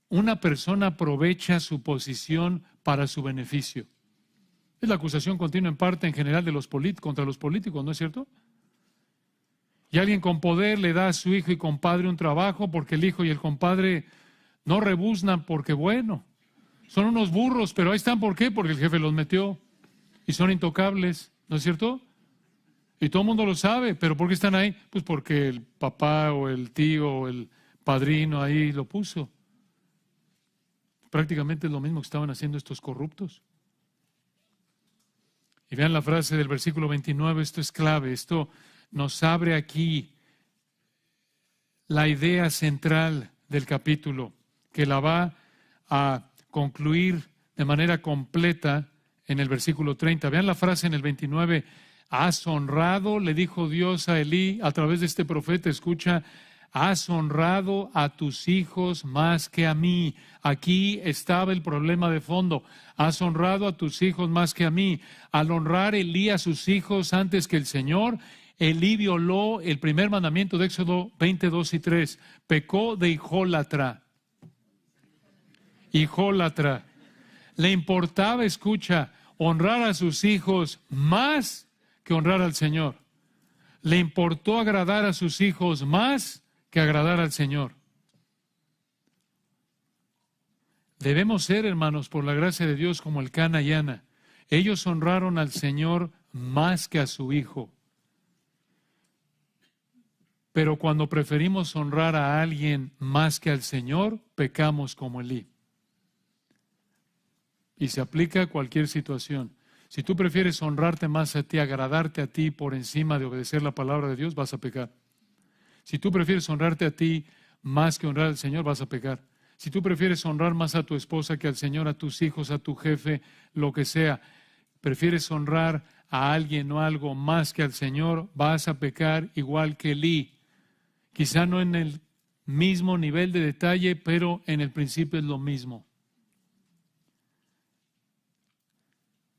una persona aprovecha su posición para su beneficio. Es la acusación continua en parte en general de contra los políticos, ¿no es cierto? Y alguien con poder le da a su hijo y compadre un trabajo porque el hijo y el compadre no rebuznan porque, bueno, son unos burros, pero ahí están, ¿por qué? Porque el jefe los metió y son intocables, ¿no es cierto? Y todo el mundo lo sabe, pero ¿por qué están ahí? Pues porque el papá o el tío o el padrino ahí lo puso. Prácticamente es lo mismo que estaban haciendo estos corruptos. Y vean la frase del versículo 29, esto es clave, esto nos abre aquí la idea central del capítulo, que la va a concluir de manera completa en el versículo 30. Vean la frase en el 29, has honrado, le dijo Dios a Elí a través de este profeta, escucha, has honrado a tus hijos más que a mí. Aquí estaba el problema de fondo. Has honrado a tus hijos más que a mí. Al honrar Elí a sus hijos antes que el Señor, Elí violó el primer mandamiento de Éxodo 22 y 3. Pecó de hijólatra. Hijólatra. Le importaba, escucha, honrar a sus hijos más que honrar al Señor. Le importó agradar a sus hijos más que agradar al Señor. Debemos ser, hermanos, por la gracia de Dios, como el Cana y Ana. Ellos honraron al Señor más que a su hijo. Pero cuando preferimos honrar a alguien más que al Señor, pecamos como Elí. Y se aplica a cualquier situación. Si tú prefieres honrarte más a ti, agradarte a ti por encima de obedecer la palabra de Dios, vas a pecar. Si tú prefieres honrarte a ti más que honrar al Señor, vas a pecar. Si tú prefieres honrar más a tu esposa que al Señor, a tus hijos, a tu jefe, lo que sea, prefieres honrar a alguien o algo más que al Señor, vas a pecar igual que Elí. Quizá no en el mismo nivel de detalle, pero en el principio es lo mismo.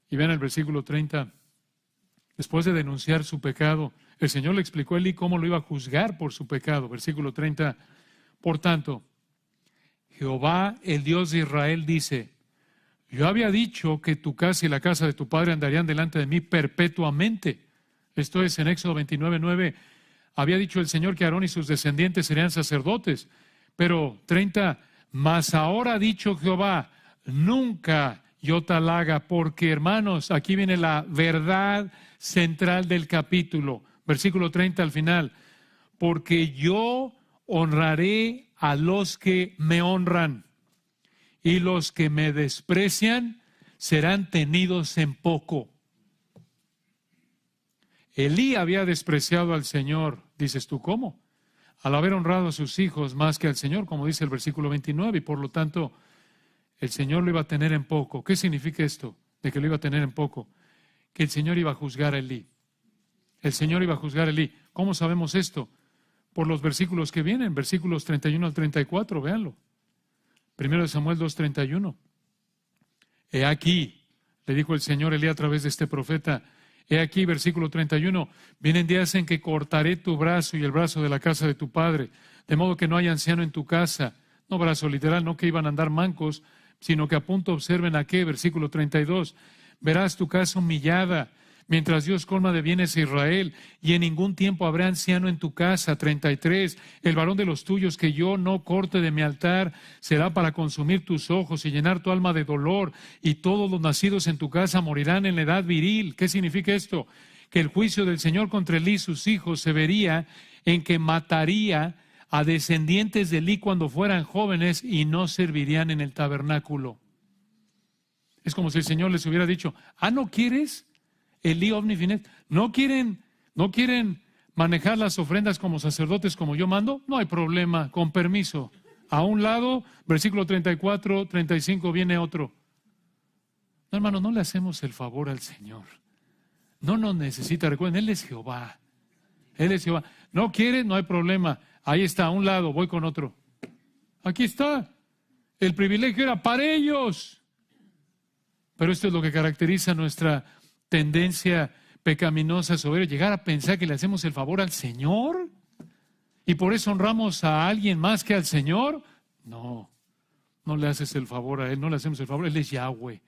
Y vean el versículo 30. Después de denunciar su pecado, El Señor le explicó a Elí cómo lo iba a juzgar por su pecado. Versículo 30. Por tanto, Jehová, el Dios de Israel, dice: yo había dicho que tu casa y la casa de tu padre andarían delante de mí perpetuamente. Esto es, en Éxodo 29:9, había dicho el Señor que Aarón y sus descendientes serían sacerdotes. Pero 30, mas ahora ha dicho Jehová: nunca yo tal haga, porque, hermanos, aquí viene la verdad central del capítulo. Versículo 30 al final: porque yo honraré a los que me honran, y los que me desprecian serán tenidos en poco. Elí había despreciado al Señor. Dices tú, ¿cómo? Al haber honrado a sus hijos más que al Señor, como dice el versículo 29, y por lo tanto el Señor lo iba a tener en poco. ¿Qué significa esto de que lo iba a tener en poco? Que el Señor iba a juzgar a Elí. El Señor iba a juzgar a Elí. ¿Cómo sabemos esto? Por los versículos que vienen, versículos 31 al 34, véanlo. 1 Samuel 2:31. He aquí, le dijo el Señor a Elí a través de este profeta, he aquí, versículo 31, vienen días en que cortaré tu brazo y el brazo de la casa de tu padre, de modo que no haya anciano en tu casa. No brazo literal, no que iban a andar mancos, sino que a punto observen a qué, versículo 32, verás tu casa humillada, mientras Dios colma de bienes a Israel, y en ningún tiempo habrá anciano en tu casa. 33, el varón de los tuyos que yo no corte de mi altar será para consumir tus ojos y llenar tu alma de dolor, y todos los nacidos en tu casa morirán en la edad viril. ¿Qué significa esto? Que el juicio del Señor contra Elí y sus hijos se vería en que mataría a descendientes de Elí cuando fueran jóvenes y no servirían en el tabernáculo. Es como si el Señor les hubiera dicho: ¿no quieres? Elí, Ofni y Finees, ¿no quieren manejar las ofrendas como sacerdotes como yo mando? No hay problema, con permiso. A un lado, versículo 34, 35, viene otro. No, hermano, no le hacemos el favor al Señor. No nos necesita, recuerden, Él es Jehová. Él es Jehová. ¿No quiere? No hay problema. Ahí está, a un lado, voy con otro. Aquí está. El privilegio era para ellos. Pero esto es lo que caracteriza nuestra tendencia pecaminosa sobre llegar a pensar que le hacemos el favor al Señor y por eso honramos a alguien más que al Señor. No, no le haces el favor a Él, no le hacemos el favor. Él es Yahweh,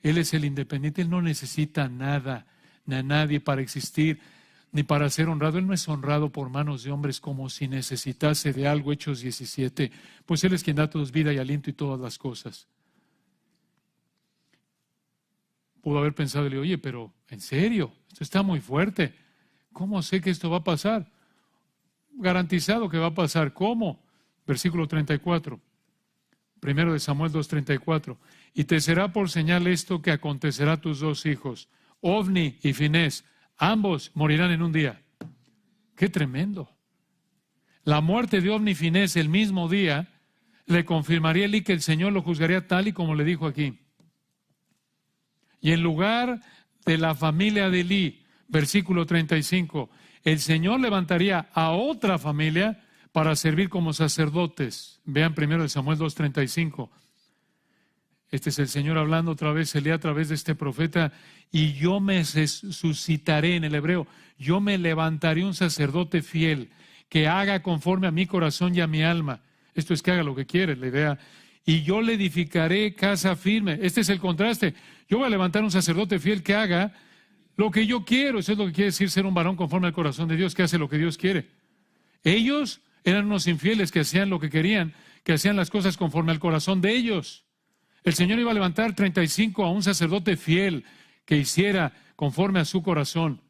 Él es el independiente, Él no necesita nada, ni a nadie para existir, ni para ser honrado. Él no es honrado por manos de hombres como si necesitase de algo. Hechos 17, pues Él es quien da a todos vida y aliento y todas las cosas. Pudo haber pensado, oye, pero ¿en serio? Esto está muy fuerte. ¿Cómo sé que esto va a pasar? Garantizado que va a pasar. ¿Cómo? Versículo 34. 1 Samuel 2:34. Y te será por señal esto que acontecerá a tus dos hijos, Ofni y Finees, ambos morirán en un día. ¡Qué tremendo! La muerte de Ofni y Finees el mismo día le confirmaría a Elí que el Señor lo juzgaría tal y como le dijo aquí. Y en lugar de la familia de Elí, versículo 35, el Señor levantaría a otra familia para servir como sacerdotes. Vean 1 Samuel 2:35. Este es el Señor hablando otra vez, Elí a través de este profeta. Y yo me suscitaré, en el hebreo, yo me levantaré un sacerdote fiel que haga conforme a mi corazón y a mi alma. Esto es que haga lo que quiere, la idea. Y yo le edificaré casa firme. Este es el contraste. Yo voy a levantar un sacerdote fiel que haga lo que yo quiero. Eso es lo que quiere decir ser un varón conforme al corazón de Dios, que hace lo que Dios quiere. Ellos eran unos infieles que hacían lo que querían, que hacían las cosas conforme al corazón de ellos. El Señor iba a levantar 35 a un sacerdote fiel que hiciera conforme a su corazón.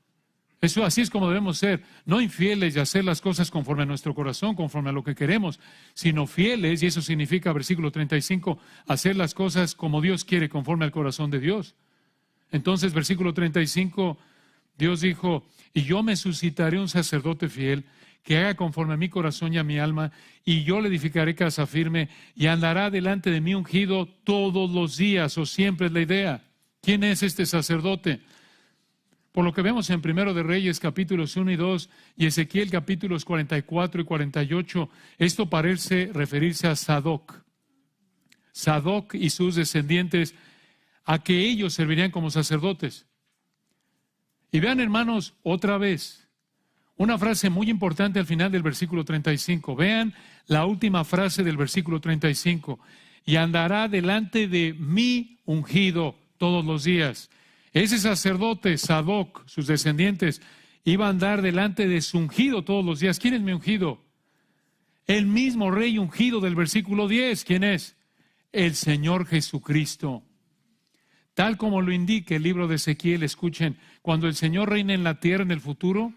Eso así es como debemos ser, no infieles y hacer las cosas conforme a nuestro corazón, conforme a lo que queremos, sino fieles, y eso significa, versículo 35, hacer las cosas como Dios quiere, conforme al corazón de Dios. Entonces, versículo 35, Dios dijo: y yo me suscitaré un sacerdote fiel que haga conforme a mi corazón y a mi alma, y yo le edificaré casa firme, y andará delante de mí ungido todos los días, o siempre es la idea. ¿Quién es este sacerdote? Por lo que vemos en 1 de Reyes, capítulos 1 y 2, y Ezequiel, capítulos 44 y 48, esto parece referirse a Sadoc. Sadoc y sus descendientes, a que ellos servirían como sacerdotes. Y vean, hermanos, otra vez, Una frase muy importante al final del versículo 35. Vean la última frase del versículo 35. Y andará delante de mi ungido todos los días. Ese sacerdote, Sadoc, sus descendientes, iba a andar delante de su ungido todos los días. ¿Quién es mi ungido? El mismo rey ungido del versículo 10. ¿Quién es? El Señor Jesucristo. Tal como lo indica el libro de Ezequiel, escuchen, cuando el Señor reine en la tierra en el futuro,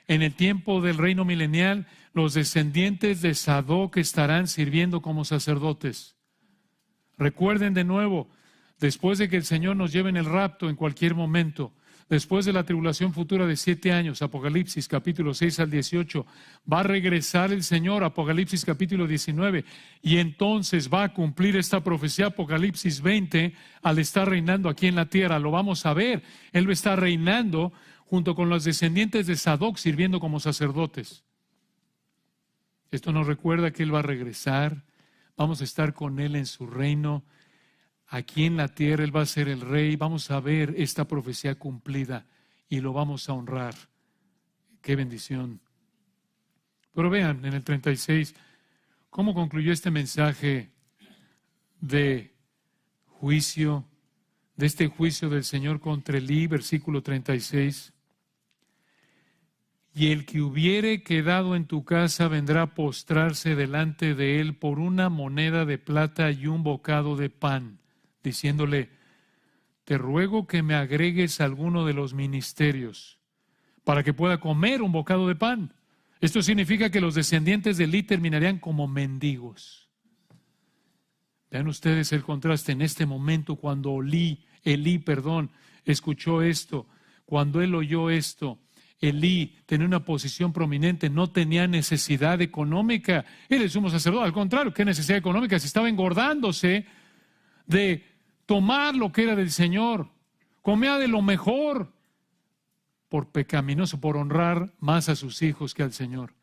en el tiempo del reino milenial, los descendientes de Sadoc estarán sirviendo como sacerdotes. Recuerden de nuevo, después de que el Señor nos lleve en el rapto en cualquier momento, después de la tribulación futura de 7 años, Apocalipsis capítulo 6 al 18, va a regresar el Señor, Apocalipsis capítulo 19, y entonces va a cumplir esta profecía, Apocalipsis 20, al estar reinando aquí en la tierra. Lo vamos a ver, Él va a estar reinando junto con los descendientes de Sadoc, sirviendo como sacerdotes. Esto nos recuerda que Él va a regresar, vamos a estar con Él en su reino. Aquí en la tierra Él va a ser el rey. Vamos a ver esta profecía cumplida y lo vamos a honrar. ¡Qué bendición! Pero vean en el 36 cómo concluyó este mensaje de juicio, de este juicio del Señor contra Elí, versículo 36. Y el que hubiere quedado en tu casa vendrá a postrarse delante de él por una moneda de plata y un bocado de pan, diciéndole, te ruego que me agregues alguno de los ministerios para que pueda comer un bocado de pan. Esto significa que los descendientes de Elí terminarían como mendigos. Vean ustedes el contraste en este momento cuando Elí, escuchó esto, cuando él oyó esto. Elí tenía una posición prominente, no tenía necesidad económica. Él es el sumo sacerdote, al contrario, ¿qué necesidad económica? Se estaba engordándose de tomar lo que era del Señor. Comía de lo mejor por pecaminoso, por honrar más a sus hijos que al Señor.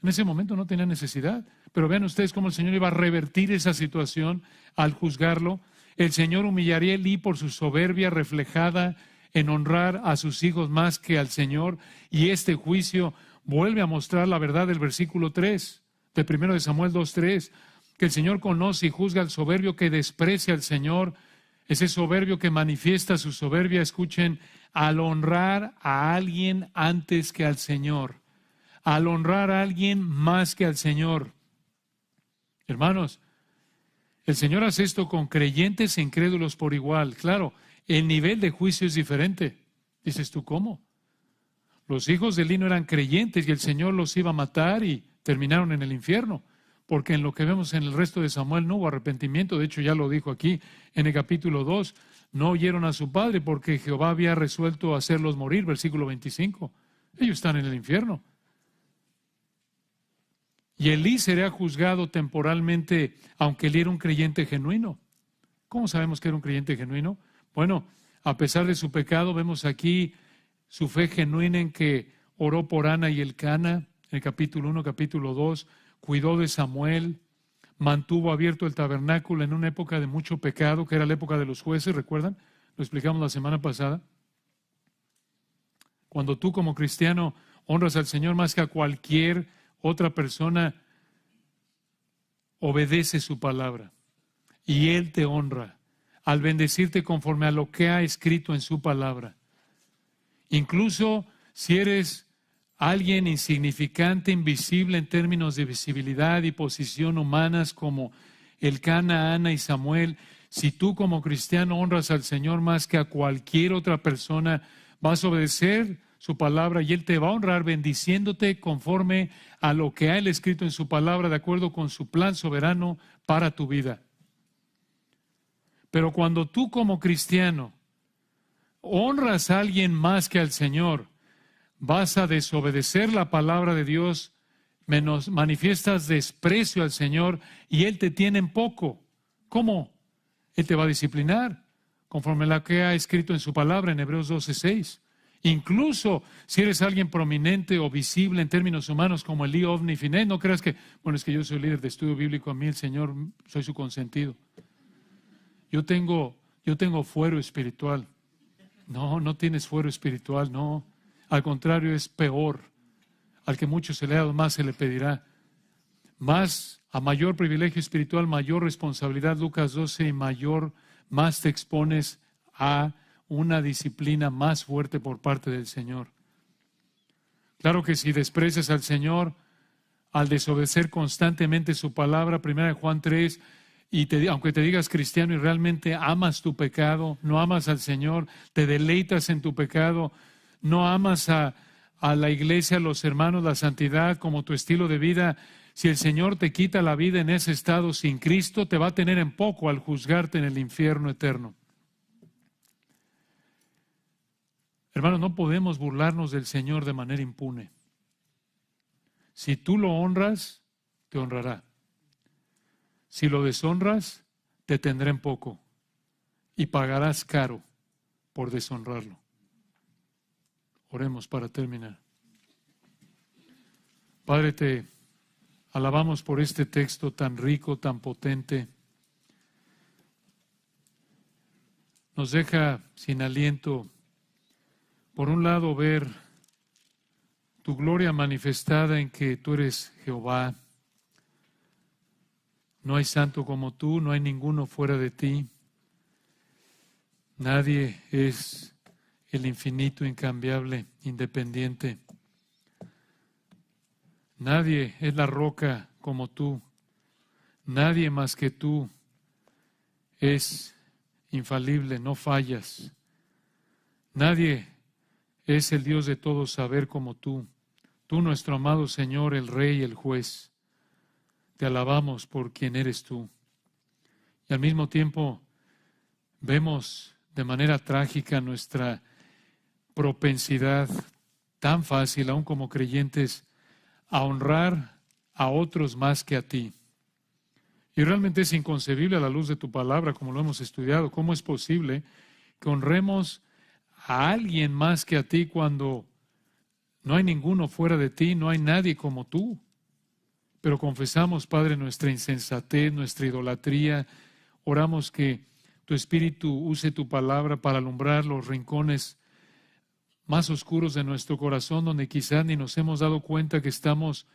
En ese momento no tenía necesidad. Pero vean ustedes cómo el Señor iba a revertir esa situación al juzgarlo. El Señor humillaría a Elí por su soberbia reflejada en honrar a sus hijos más que al Señor. Y este juicio vuelve a mostrar la verdad del versículo 3, de 1 de Samuel 2:3, que el Señor conoce y juzga al soberbio que desprecia al Señor. Ese soberbio que manifiesta su soberbia, escuchen, al honrar a alguien antes que al Señor, al honrar a alguien más que al Señor. Hermanos, el Señor hace esto con creyentes e incrédulos por igual. Claro, el nivel de juicio es diferente. Dices tú, ¿cómo? Los hijos de Elí no eran creyentes y el Señor los iba a matar y terminaron en el infierno. Porque en lo que vemos en el resto de Samuel no hubo arrepentimiento. De hecho, ya lo dijo aquí en el capítulo 2. No oyeron a su padre porque Jehová había resuelto hacerlos morir. Versículo 25. Ellos están en el infierno. Y Elí será juzgado temporalmente, aunque Elí era un creyente genuino. ¿Cómo sabemos que era un creyente genuino? Bueno, a pesar de su pecado, vemos aquí su fe genuina en que oró por Ana y Elcana, en el capítulo 1, capítulo 2, cuidó de Samuel, mantuvo abierto el tabernáculo en una época de mucho pecado, que era la época de los jueces, ¿recuerdan? Lo explicamos la semana pasada. Cuando tú como cristiano honras al Señor más que a cualquier otra persona, obedece su palabra y Él te honra al bendecirte conforme a lo que ha escrito en su palabra. Incluso si eres alguien insignificante, invisible en términos de visibilidad y posición humanas como Elcana, Ana y Samuel, si tú como cristiano honras al Señor más que a cualquier otra persona, vas a obedecer su palabra y Él te va a honrar bendiciéndote conforme a lo que ha Él escrito en su palabra, de acuerdo con su plan soberano para tu vida. Pero cuando tú como cristiano honras a alguien más que al Señor, vas a desobedecer la palabra de Dios, manifiestas desprecio al Señor y Él te tiene en poco. ¿Cómo? Él te va a disciplinar conforme a lo que ha escrito en su palabra en Hebreos 12:6. Incluso si eres alguien prominente o visible en términos humanos como Elí, Ofni y Finés, no creas que, bueno, es que yo soy líder de estudio bíblico, a mí el Señor, soy su consentido. Yo tengo fuero espiritual. No, no tienes fuero espiritual, no. Al contrario, es peor. Al que mucho se le ha dado, más se le pedirá. A mayor privilegio espiritual, mayor responsabilidad, Lucas 12, y más te expones a una disciplina más fuerte por parte del Señor. Claro que si desprecias al Señor al desobedecer constantemente su palabra, 1 Juan 3, aunque te digas cristiano y realmente amas tu pecado, no amas al Señor, te deleitas en tu pecado, no amas a la iglesia, a los hermanos, la santidad como tu estilo de vida, si el Señor te quita la vida en ese estado sin Cristo, te va a tener en poco al juzgarte en el infierno eterno. Hermanos, no podemos burlarnos del Señor de manera impune. Si tú lo honras, te honrará. Si lo deshonras, te tendrá en poco y pagarás caro por deshonrarlo. Oremos para terminar. Padre, te alabamos por este texto tan rico, tan potente. Nos deja sin aliento, por un lado, ver tu gloria manifestada en que tú eres Jehová. No hay santo como tú, no hay ninguno fuera de ti. Nadie es el infinito, incambiable, independiente. Nadie es la roca como tú. Nadie más que tú es infalible, no fallas. Nadie es el Dios de todo saber como tú. Tú, nuestro amado Señor, el Rey, el Juez. Te alabamos por quien eres tú. Y al mismo tiempo vemos de manera trágica nuestra propensidad tan fácil, aún como creyentes, a honrar a otros más que a ti. Y realmente es inconcebible a la luz de tu palabra, como lo hemos estudiado, cómo es posible que honremos a alguien más que a ti cuando no hay ninguno fuera de ti, no hay nadie como tú. Pero confesamos, Padre, nuestra insensatez, nuestra idolatría. Oramos que tu Espíritu use tu palabra para alumbrar los rincones más oscuros de nuestro corazón, donde quizás ni nos hemos dado cuenta que estamos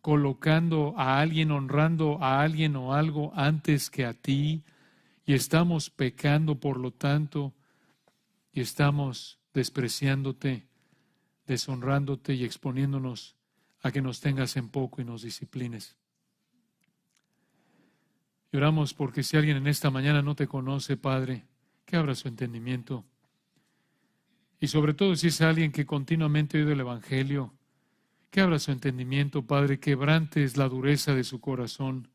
colocando a alguien, honrando a alguien o algo antes que a ti, y estamos pecando por lo tanto, y estamos despreciándote, deshonrándote y exponiéndonos a que nos tengas en poco y nos disciplines. Y oramos porque si alguien en esta mañana no te conoce, Padre, que abra su entendimiento. Y sobre todo si es alguien que continuamente ha oído el Evangelio, que abra su entendimiento, Padre, quebrantes la dureza de su corazón,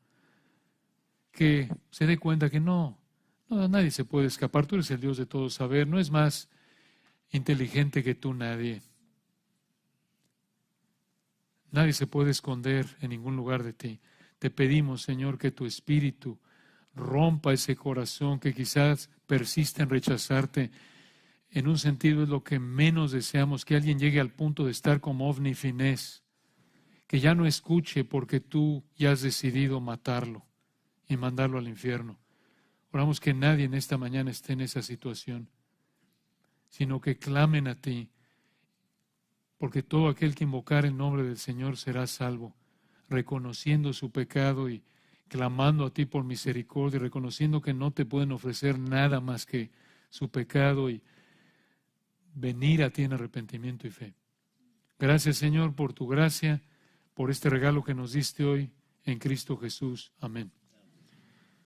que se dé cuenta que nadie se puede escapar. Tú eres el Dios de todo saber, no es más inteligente que tú nadie. Nadie se puede esconder en ningún lugar de ti. Te pedimos, Señor, que tu Espíritu rompa ese corazón que quizás persiste en rechazarte. En un sentido es lo que menos deseamos, que alguien llegue al punto de estar como Ofni y Finés, que ya no escuche porque tú ya has decidido matarlo y mandarlo al infierno. Oramos que nadie en esta mañana esté en esa situación, sino que clamen a ti, porque todo aquel que invocar el nombre del Señor será salvo, reconociendo su pecado y clamando a ti por misericordia, y reconociendo que no te pueden ofrecer nada más que su pecado y venir a ti en arrepentimiento y fe. Gracias, Señor, por tu gracia, por este regalo que nos diste hoy en Cristo Jesús. Amén.